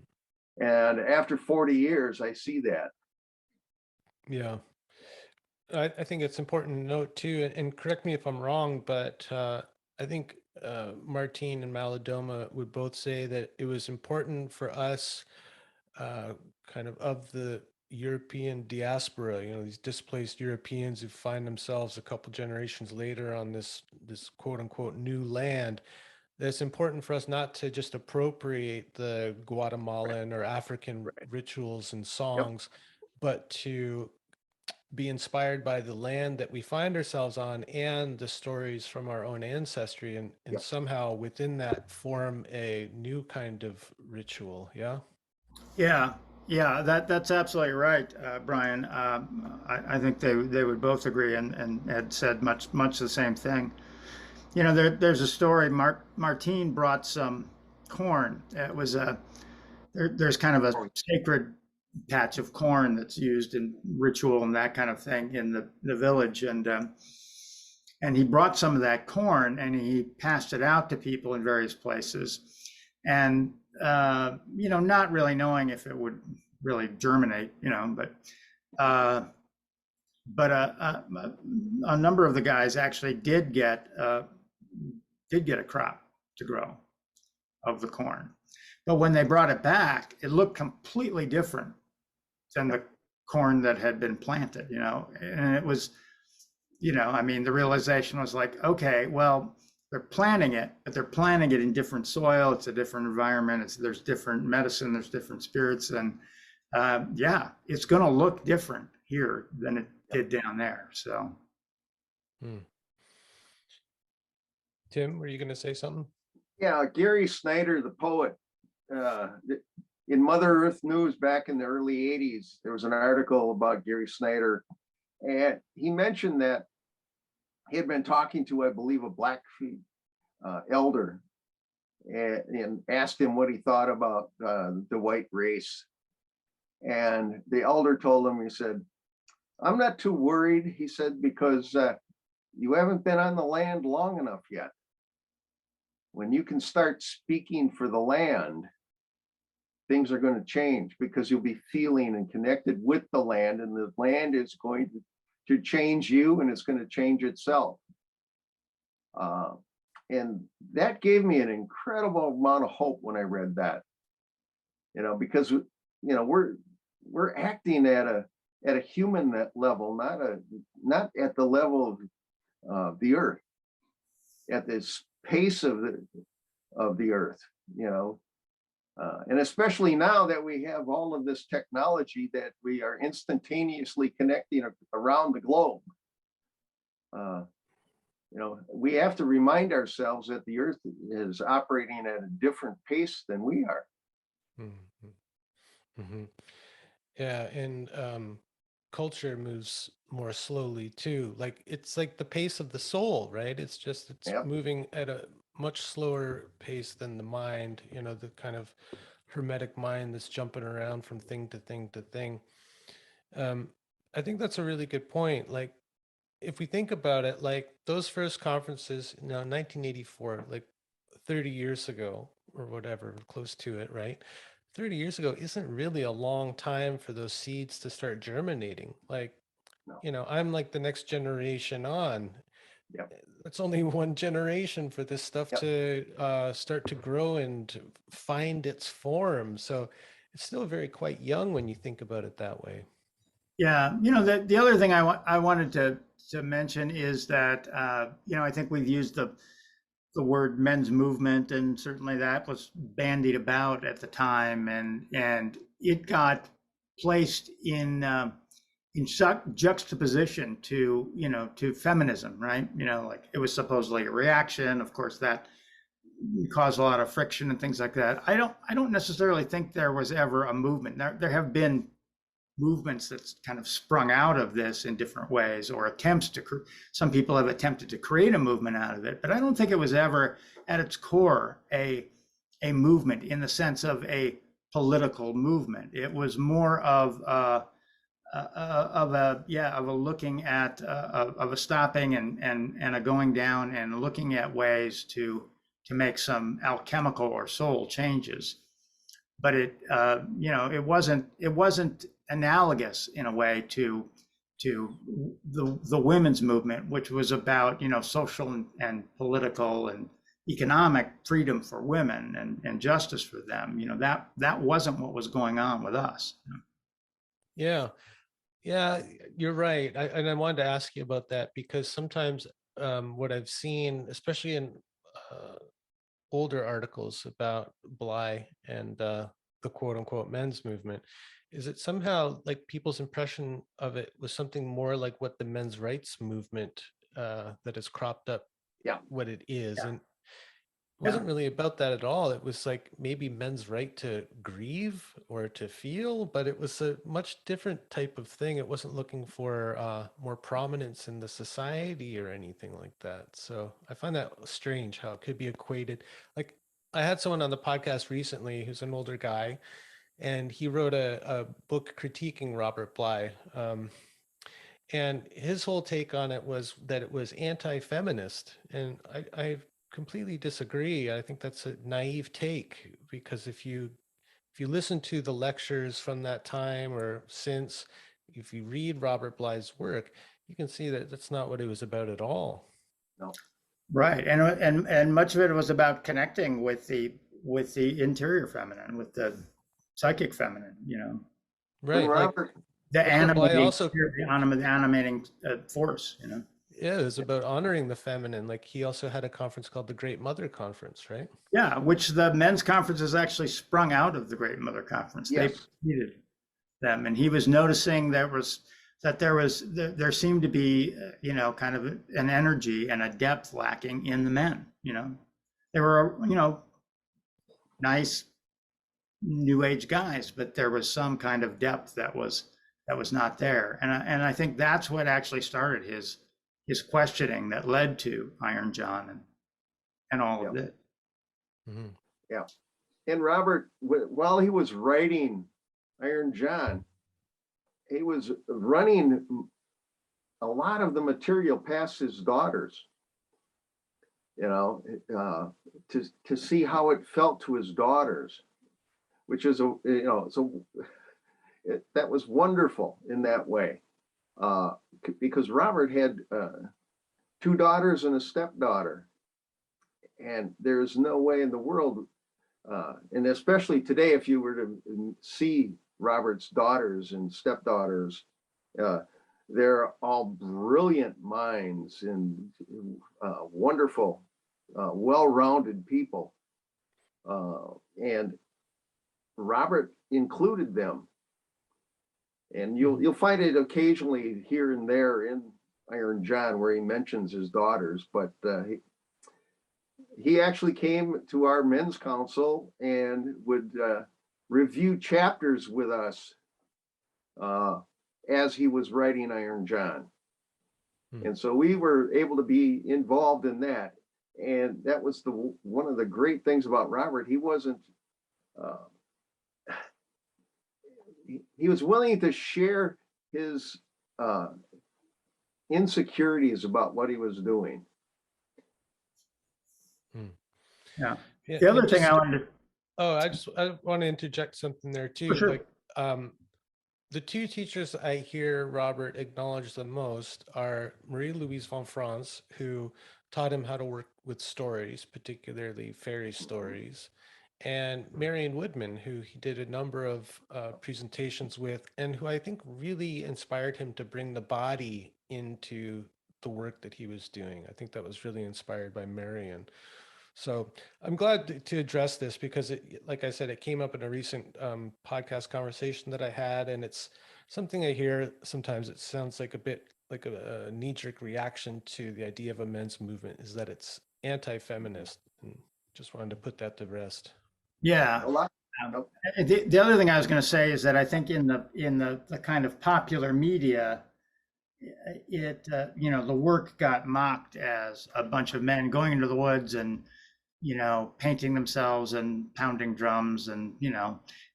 And after 40 years, I see that. Yeah. I think it's important to note too, and correct me if I'm wrong, but I think Martín and Malidoma would both say that it was important for us kind of the European diaspora, you know, these displaced Europeans who find themselves a couple generations later on this quote unquote new land, that it's important for us not to just appropriate the Guatemalan or African rituals and songs, but to be inspired by the land that we find ourselves on and the stories from our own ancestry, and somehow within that form a new kind of ritual. Yeah, that's absolutely right, Brian. I think they would both agree and had said much the same thing. You know, there's a story. Martín brought some corn. It was there's kind of a sacred patch of corn that's used in ritual and that kind of thing in the village, and he brought some of that corn and he passed it out to people in various places, and you know, not really knowing if it would really germinate, you know, but a number of the guys actually did get a crop to grow of the corn. But when they brought it back, it looked completely different than the corn that had been planted, you know. And it was, you know, I mean, the realization was like, okay, well, they're planting it, but they're planting it in different soil. It's a different environment. There's different medicine. There's different spirits, and yeah, it's going to look different here than it did down there. So, Tim, were you going to say something? Yeah, Gary Snyder, the poet, in Mother Earth News back in the early 80s, there was an article about Gary Snyder, and he mentioned that he had been talking to, I believe, a Blackfeet elder, and asked him what he thought about the white race. And the elder told him, he said, I'm not too worried, he said, because you haven't been on the land long enough yet. When you can start speaking for the land, things are going to change, because you'll be feeling and connected with the land, and the land is going to change you, and it's going to change itself. And that gave me an incredible amount of hope when I read that, you know, because, you know, we're acting at a human level, not at the level of the earth, at this pace of the earth, you know. And especially now that we have all of this technology that we are instantaneously connecting around the globe. We have to remind ourselves that the earth is operating at a different pace than we are. Mm-hmm. Mm-hmm. Yeah, and culture moves more slowly too. Like it's like the pace of the soul, right? It's moving at a much slower pace than the mind, the kind of hermetic mind that's jumping around from thing to thing to thing. I think that's a really good point. Like if we think about it, like those first conferences, 1984, like 30 years ago or whatever, close to it, right? 30 years ago isn't really a long time for those seeds to start germinating. Like, No. I'm like the next generation on. Yep. It's only one generation for this stuff to start to grow and find its form. So it's still very quite young when you think about it that way. Yeah, the other thing I wanted to mention is that I think we've used the word men's movement, and certainly that was bandied about at the time, and it got placed in juxtaposition to feminism, right? Like it was supposedly a reaction. Of course, that caused a lot of friction and things like that. I don't necessarily think there was ever a movement. There have been movements that's kind of sprung out of this in different ways, or attempts to, some people have attempted to create a movement out of it, but I don't think it was ever at its core a movement in the sense of a political movement. It was more of a looking at of a stopping and a going down and looking at ways to make some alchemical or soul changes. But it wasn't analogous in a way to the women's movement, which was about social and political and economic freedom for women and justice for them. That wasn't what was going on with us. Yeah, you're right. And I wanted to ask you about that because sometimes what I've seen, especially in older articles about Bly and the quote unquote men's movement, is it somehow like people's impression of it was something more like what the men's rights movement that has cropped up, what it is. And it wasn't really about that at all. It was like maybe men's right to grieve or to feel, but it was a much different type of thing. It wasn't looking for more prominence in the society or anything like that. So I find that strange how it could be equated. Like I had someone on the podcast recently who's an older guy, and he wrote a book critiquing Robert Bly. And his whole take on it was that it was anti-feminist. And I completely disagree. I think that's a naive take because if you listen to the lectures from that time or since, if you read Robert Bly's work, you can see that that's not what it was about at all. No. Right, and much of it was about connecting with the interior feminine, with the psychic feminine, Right. Robert, the animating force, Yeah, it was about honoring the feminine. Like he also had a conference called the Great Mother Conference, right? Yeah, which the men's conferences actually sprung out of the Great Mother Conference. Yes. They preceded them, and he was noticing there seemed to be kind of an energy and a depth lacking in the men. They were nice new age guys, but there was some kind of depth that was not there, and I think that's what actually started his questioning that led to Iron John and all of it. Mm-hmm. Yeah. And Robert, while he was writing Iron John, he was running a lot of the material past his daughters, to see how it felt to his daughters, which is that was wonderful in that way, because Robert had 2 daughters and a stepdaughter, and there's no way in the world, and especially today, if you were to see Robert's daughters and stepdaughters, they're all brilliant minds and wonderful, well-rounded people, and Robert included them. And you'll find it occasionally here and there in Iron John where he mentions his daughters, but he actually came to our men's council and would review chapters with us as he was writing Iron John. And so we were able to be involved in that. And that was one of the great things about Robert. He wasn't, he was willing to share his insecurities about what he was doing. Yeah. The other thing I wanted to... I want to interject something there too. Sure. Like, the two teachers I hear Robert acknowledge the most are Marie-Louise von Franz, who taught him how to work with stories, particularly fairy stories, and Marion Woodman, who he did a number of presentations with, and who I think really inspired him to bring the body into the work that he was doing. I think that was really inspired by Marion. So I'm glad to address this because, like I said, it came up in a recent podcast conversation that I had, and it's something I hear sometimes. It sounds like a bit like a knee-jerk reaction to the idea of a men's movement, is that it's anti-feminist, and just wanted to put that to rest. Yeah. The other thing I was going to say is that I think in the kind of popular media, it the work got mocked as a bunch of men going into the woods and painting themselves and pounding drums and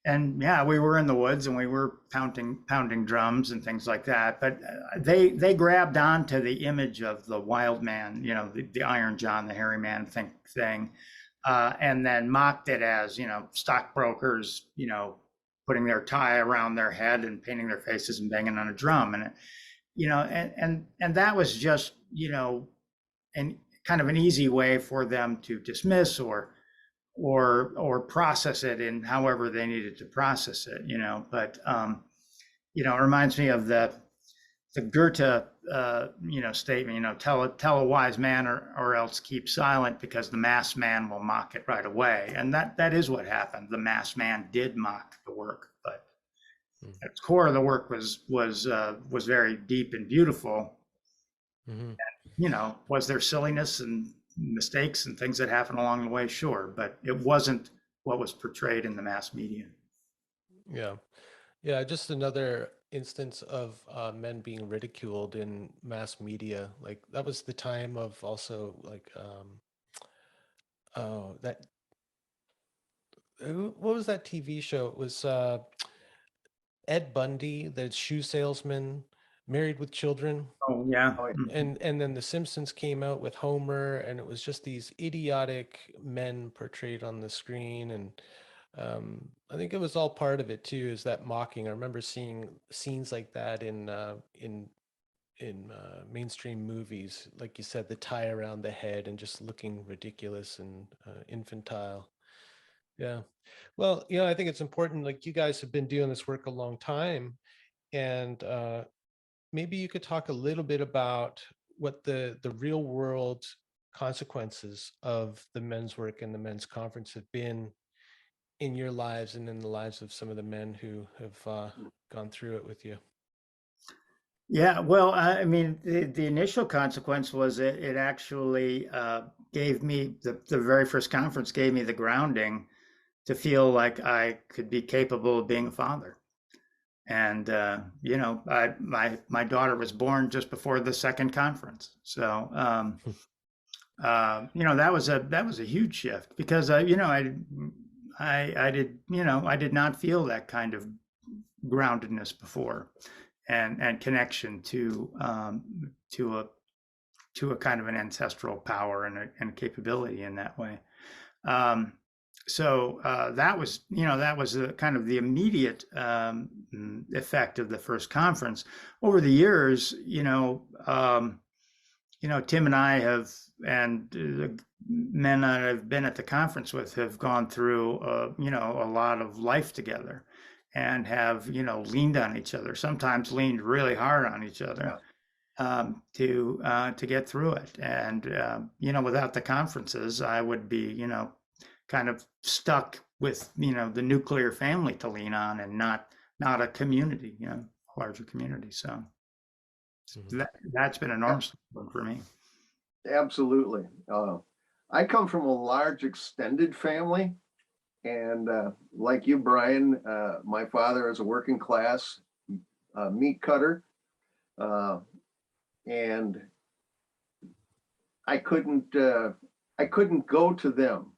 and yeah, we were in the woods and we were pounding drums and things like that, but they grabbed onto the image of the wild man, the Iron John, the hairy man thing, and then mocked it as stockbrokers putting their tie around their head and painting their faces and banging on a drum, and and that was just and kind of an easy way for them to dismiss or process it in however they needed to process it, but it reminds me of the Goethe statement, tell a wise man or else keep silent, because the masked man will mock it right away. And that is what happened. The masked man did mock the work, but at its core, the work was very deep and beautiful. And, was there silliness and mistakes and things that happened along the way? Sure, but it wasn't what was portrayed in the mass media. Yeah, just another instance of men being ridiculed in mass media. Like, that was the time of also like what was that TV show? It was Ed Bundy, the shoe salesman, Married with Children. Oh yeah. And then The Simpsons came out with Homer, and it was just these idiotic men portrayed on the screen. And I think it was all part of it too, is that mocking. I remember seeing scenes like that in mainstream movies, like you said, the tie around the head and just looking ridiculous and infantile. Yeah. Well, I think it's important, like, you guys have been doing this work a long time, and maybe you could talk a little bit about what the real world consequences of the men's work and the men's conference have been in your lives and in the lives of some of the men who have gone through it with you. Yeah, well, I mean, the initial consequence was it actually gave me, the very first conference gave me the grounding to feel like I could be capable of being a father. And my daughter was born just before the second conference, so that was a huge shift, because I did not feel that kind of groundedness before, and connection to a kind of an ancestral power and capability in that way. So that was kind of the immediate effect of the first conference. Over the years, Tim and I have, and the men that I've been at the conference with, have gone through a lot of life together, and have leaned on each other. Sometimes leaned really hard on each other. To get through it. And without the conferences, I would be kind of stuck the nuclear family to lean on, and not a community, larger community. So that's been enormous for me. Absolutely. I come from a large extended family, and like you, Brian, my father is a working class meat cutter, and I couldn't go to them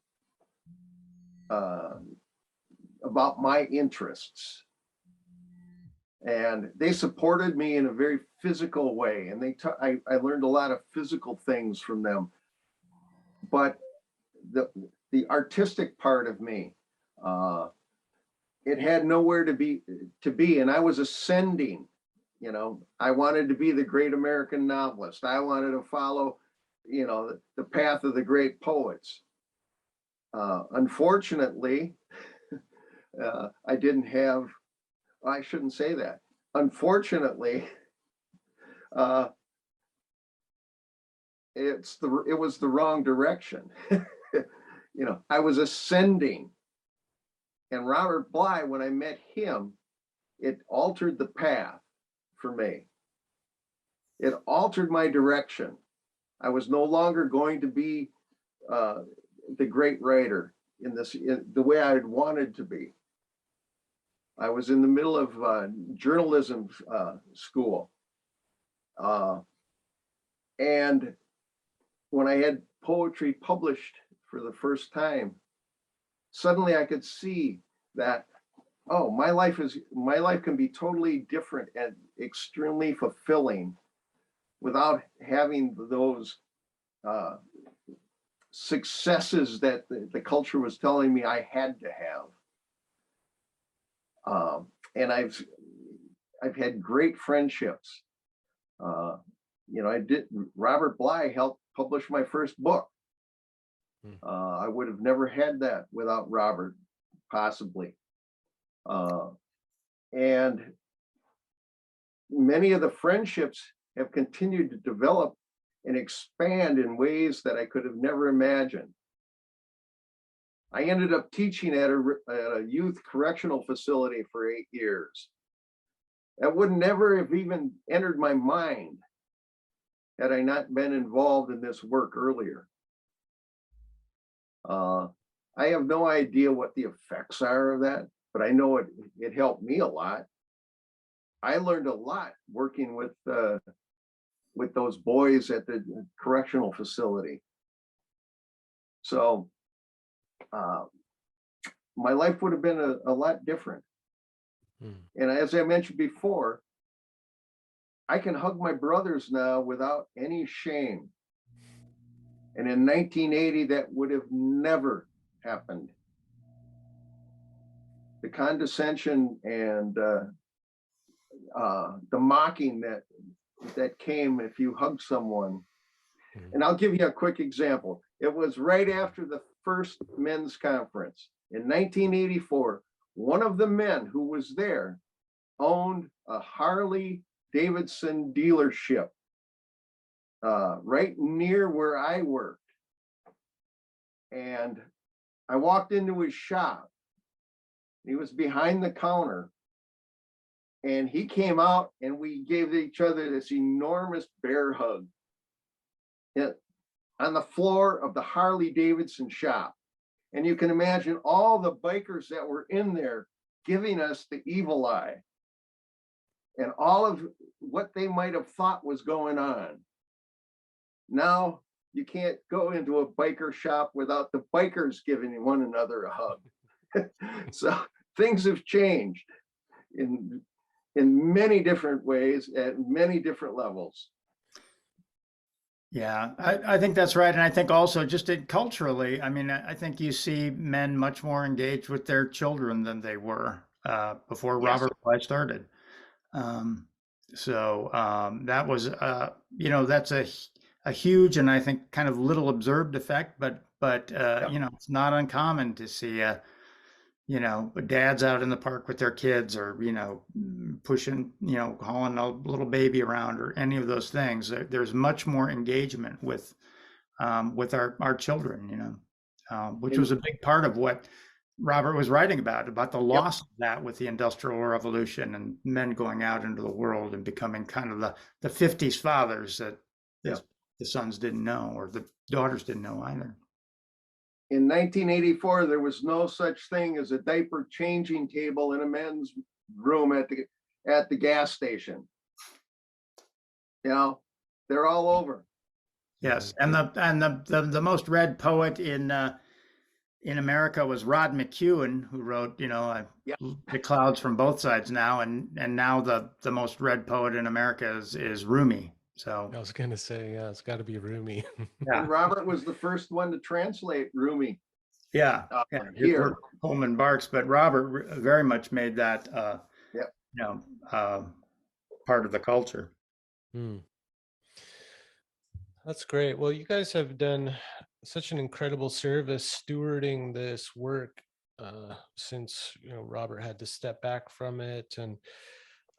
about my interests, and they supported me in a very physical way, and I learned a lot of physical things from them. But the artistic part of me, it had nowhere to be, and I was ascending. I wanted to be the great American novelist. I wanted to follow, the path of the great poets. Unfortunately, I didn't have. I shouldn't say that. Unfortunately, it was the wrong direction. I was ascending, and Robert Bly, when I met him, it altered the path for me. It altered my direction. I was no longer going to be the great writer in the way I had wanted to be. I was in the middle of journalism school. And when I had poetry published for the first time, suddenly I could see that, oh, my life can be totally different and extremely fulfilling without having those successes that the culture was telling me I had to have. And I've had great friendships. Robert Bly helped publish my first book. I would have never had that without Robert, possibly. And many of the friendships have continued to develop and expand in ways that I could have never imagined. I ended up teaching at a youth correctional facility for 8 years. That would never have even entered my mind had I not been involved in this work earlier. I have no idea what the effects are of that, but I know it helped me a lot. I learned a lot working with those boys at the correctional facility. So my life would have been a lot different. And as I mentioned before, I can hug my brothers now without any shame. And in 1980, that would have never happened. The condescension and the mocking that came if you hug someone. And I'll give you a quick example. It was right after the first men's conference in 1984. One of the men who was there owned a Harley Davidson dealership right near where I worked. And I walked into his shop. He was behind the counter. And he came out and we gave each other this enormous bear hug on the floor of the Harley Davidson shop. And you can imagine all the bikers that were in there giving us the evil eye and all of what they might have thought was going on. Now you can't go into a biker shop without the bikers giving one another a hug. So things have changed in many different ways at many different levels. Yeah, I think that's right. And I think also just culturally, I mean, I think you see men much more engaged with their children than they were before Robert Bly started. That was, that's a huge and I think kind of little observed effect, but it's not uncommon to see dads out in the park with their kids, or pushing, hauling a little baby around, or any of those things. There's much more engagement with our children, which was a big part of what Robert was writing about the Yep. loss of that with the Industrial Revolution and men going out into the world and becoming kind of the 50s fathers that Yep. the sons didn't know, or the daughters didn't know either. In 1984, there was no such thing as a diaper changing table in a men's room at the gas station. You know, they're all over. Yes, and the most read poet in America was Rod McEwen, who wrote, Yeah. The Clouds from Both Sides Now, and now the most read poet in America is Rumi. So I was gonna say, yeah, it's got to be Rumi. yeah, And Robert was the first one to translate Rumi. yeah. His Here. work, Hillman Barks, but Robert very much made that, Yep. part of the culture. That's great. Well, you guys have done such an incredible service stewarding this work since Robert had to step back from it. And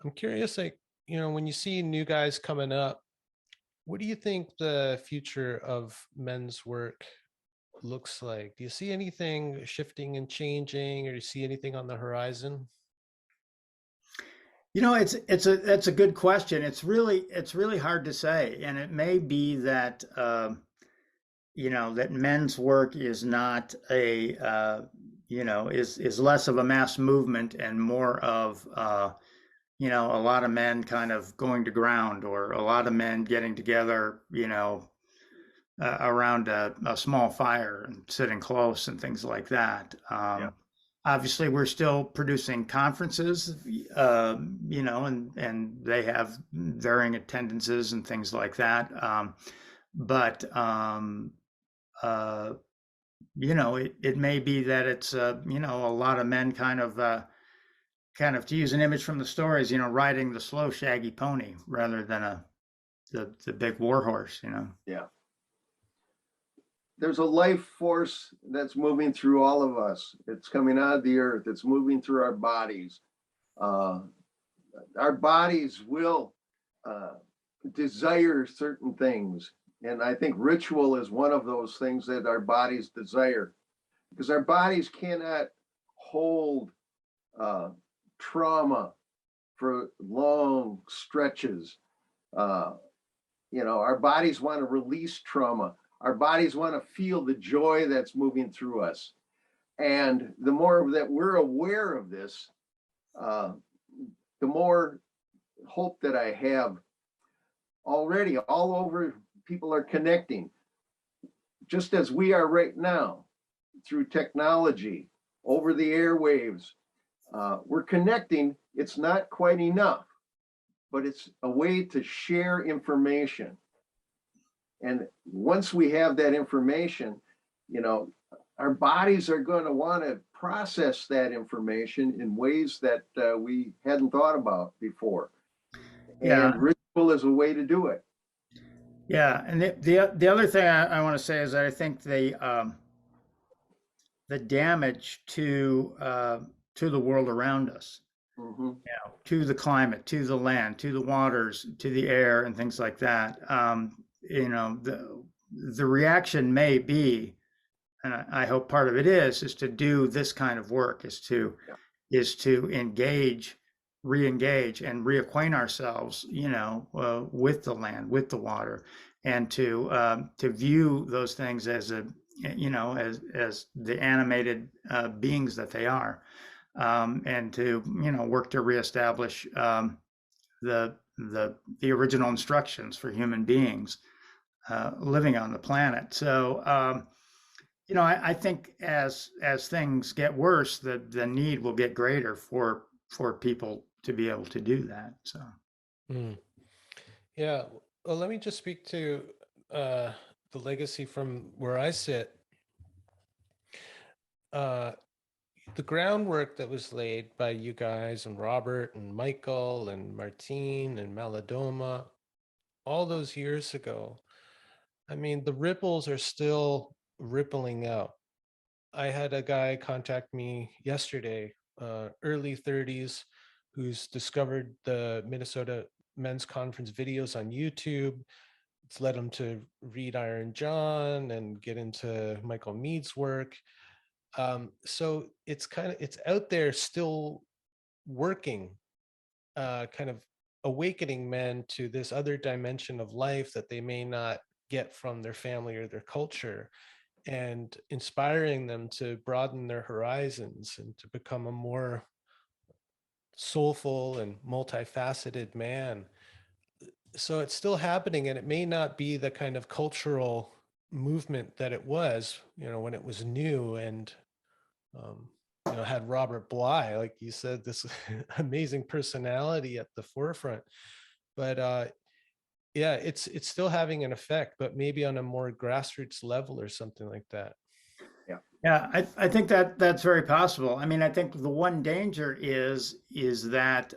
I'm curious, like, when you see new guys coming up, what do you think the future of men's work looks like? Do you see anything shifting and changing, or do you see anything on the horizon? It's a good question. It's really hard to say, and it may be that that men's work is not is less of a mass movement and more of a lot of men kind of going to ground, or a lot of men getting together, around a small fire and sitting close and things like that. Obviously, we're still producing conferences, and they have varying attendances and things like that. But it may be that it's a lot of men kind of to use an image from the stories, riding the slow shaggy pony rather than the big war horse. Yeah. There's a life force that's moving through all of us. It's coming out of the earth. It's moving through our bodies. Our bodies will desire certain things. And I think ritual is one of those things that our bodies desire, because our bodies cannot hold trauma for long stretches. Our bodies want to release trauma. Our bodies want to feel the joy that's moving through us. And the more that we're aware of this, the more hope that I have. Already all over, people are connecting, just as we are right now, through technology, over the airwaves. We're connecting. It's not quite enough, but it's a way to share information. And once we have that information, our bodies are going to want to process that information in ways that we hadn't thought about before. Yeah. And ritual is a way to do it. Yeah, and the other thing I want to say is that I think the damage to the world around us, to the climate, to the land, to the waters, to the air, and things like that. The reaction may be, and I hope part of it is to do this kind of work, is to engage, re-engage, and reacquaint ourselves, with the land, with the water, and to view those things as as the animated beings that they are, and to work to reestablish the original instructions for human beings living on the planet. So I think as things get worse, the need will get greater for people to be able to do that. So yeah, well, let me just speak to the legacy from where I sit. The groundwork that was laid by you guys and Robert and Michael and Martín and Malidoma all those years ago, I mean, the ripples are still rippling out. I had a guy contact me yesterday, early 30s, who's discovered the Minnesota Men's Conference videos on YouTube. It's led him to read Iron John and get into Michael Meade's work. So it's out there still working, kind of awakening men to this other dimension of life that they may not get from their family or their culture, and inspiring them to broaden their horizons and to become a more soulful and multifaceted man. So it's still happening, and it may not be the kind of cultural movement that it was, when it was new, and had Robert Bly, like you said, this amazing personality at the forefront. But yeah, it's still having an effect, but maybe on a more grassroots level or something like that. Yeah, I think that that's very possible. I mean, I think the one danger is that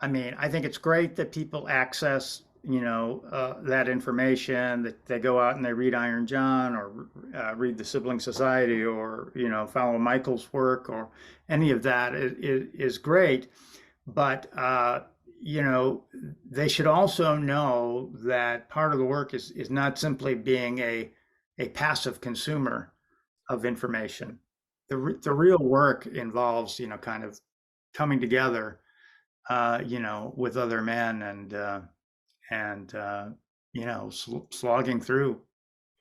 I mean, I think it's great that people access, that information, that they go out and they read Iron John, or read the Sibling Society, or, follow Michael's work, or any of that is great. But, they should also know that part of the work is not simply being a passive consumer of information. The real work involves, kind of coming together, with other men, and slogging through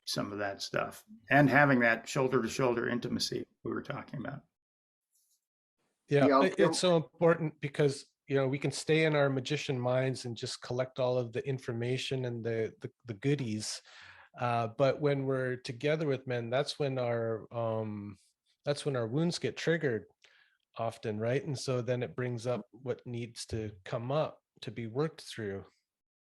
some of that stuff, and having that shoulder to shoulder intimacy we were talking about. Yeah, it's so important, because we can stay in our magician minds and just collect all of the information and the goodies, but when we're together with men, that's when our wounds get triggered often, right? And so then it brings up what needs to come up to be worked through.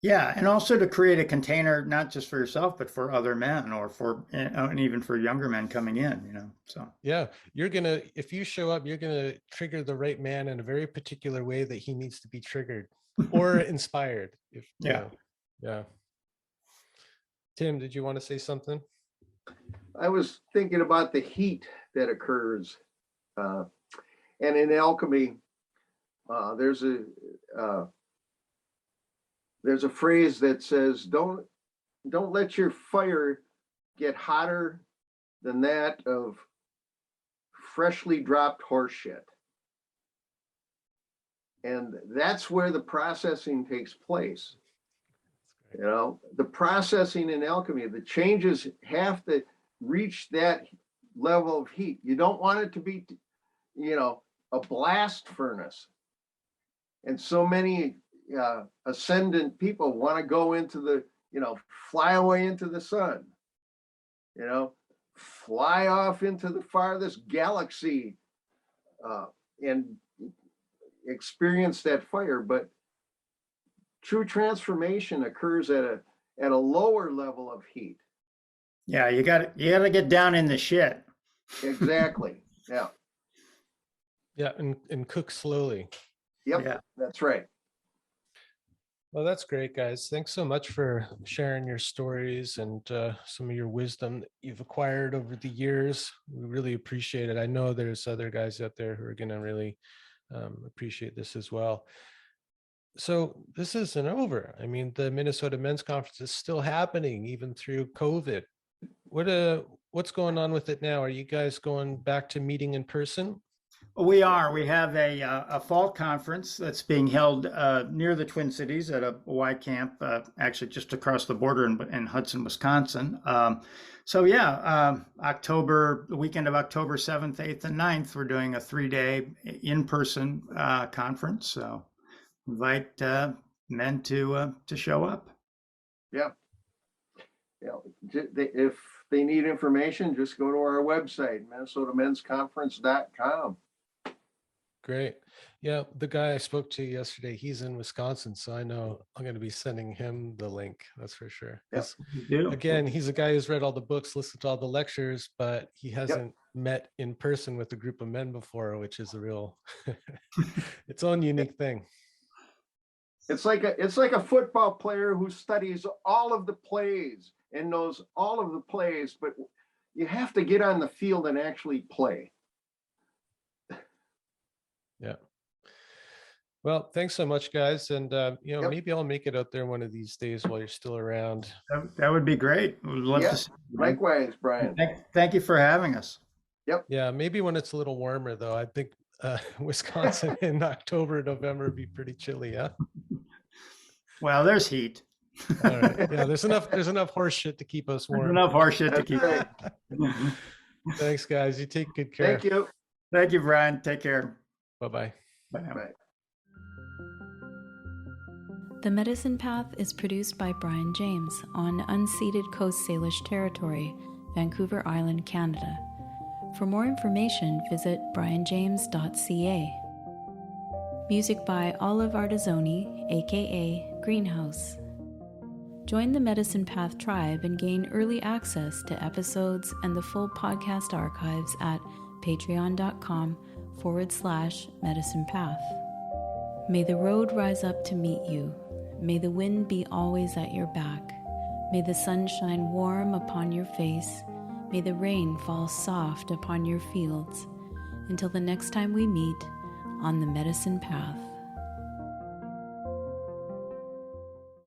Yeah, and also to create a container, not just for yourself, but for other men, or and even for younger men coming in, so. Yeah, if you show up, you're gonna trigger the right man in a very particular way that he needs to be triggered or inspired. Yeah. Tim, did you want to say something? I was thinking about the heat that occurs, and in alchemy, there's a phrase that says, don't let your fire get hotter than that of freshly dropped horse shit. And that's where the processing takes place. The processing in alchemy, the changes have to reach that level of heat. You don't want it to be, a blast furnace. And so many ascendant people want to go into the, fly away into the sun, fly off into the farthest galaxy, and experience that fire. But true transformation occurs at a lower level of heat. Yeah, you got to get down in the shit. Exactly. Yeah. Yeah, and cook slowly. Yep. Yeah. That's right. Well, that's great, guys. Thanks so much for sharing your stories and some of your wisdom that you've acquired over the years. We really appreciate it. I know there's other guys out there who are going to really appreciate this as well. So this isn't over. I mean, the Minnesota Men's Conference is still happening even through COVID. What's going on with it now? Are you guys going back to meeting in person? We are. We have a fall conference that's being held near the Twin Cities at a Y camp, actually just across the border in Hudson, Wisconsin. So yeah, the weekend of October 7th, 8th, and 9th, we're doing a 3-day in-person conference. So invite men to show up. Yeah. If they need information, just go to our website, minnesotamensconference.com. Great. Yeah, the guy I spoke to yesterday, he's in Wisconsin, so I know I'm going to be sending him the link. That's for sure. Yep. Again, he's a guy who's read all the books, listened to all the lectures, but he hasn't met in person with a group of men before, which is a real, its own unique thing. It's like a football player who studies all of the plays and knows all of the plays, but you have to get on the field and actually play. Yeah. Well, thanks so much, guys. And, Yep. maybe I'll make it out there one of these days while you're still around. That would be great. We'd love Yep. to see you. Likewise, Brian. Thank you for having us. Yep. Yeah, maybe when it's a little warmer though. I think Wisconsin in October, November would be pretty chilly, yeah. Well, there's heat. All right. Yeah, there's enough horse shit to keep us There's warm. enough horse shit to That's keep. right. Thanks, guys. You take good care. Thank you. Thank you, Brian. Take care. Bye-bye. Bye now. Bye. The Medicine Path is produced by Brian James on unceded Coast Salish territory, Vancouver Island, Canada. For more information, visit brianjames.ca. Music by Olive Artizoni, aka Greenhouse. Join the Medicine Path tribe and gain early access to episodes and the full podcast archives at patreon.com/Medicine Path. May the road rise up to meet you. May the wind be always at your back. May the sun shine warm upon your face. May the rain fall soft upon your fields. Until the next time we meet on the Medicine Path.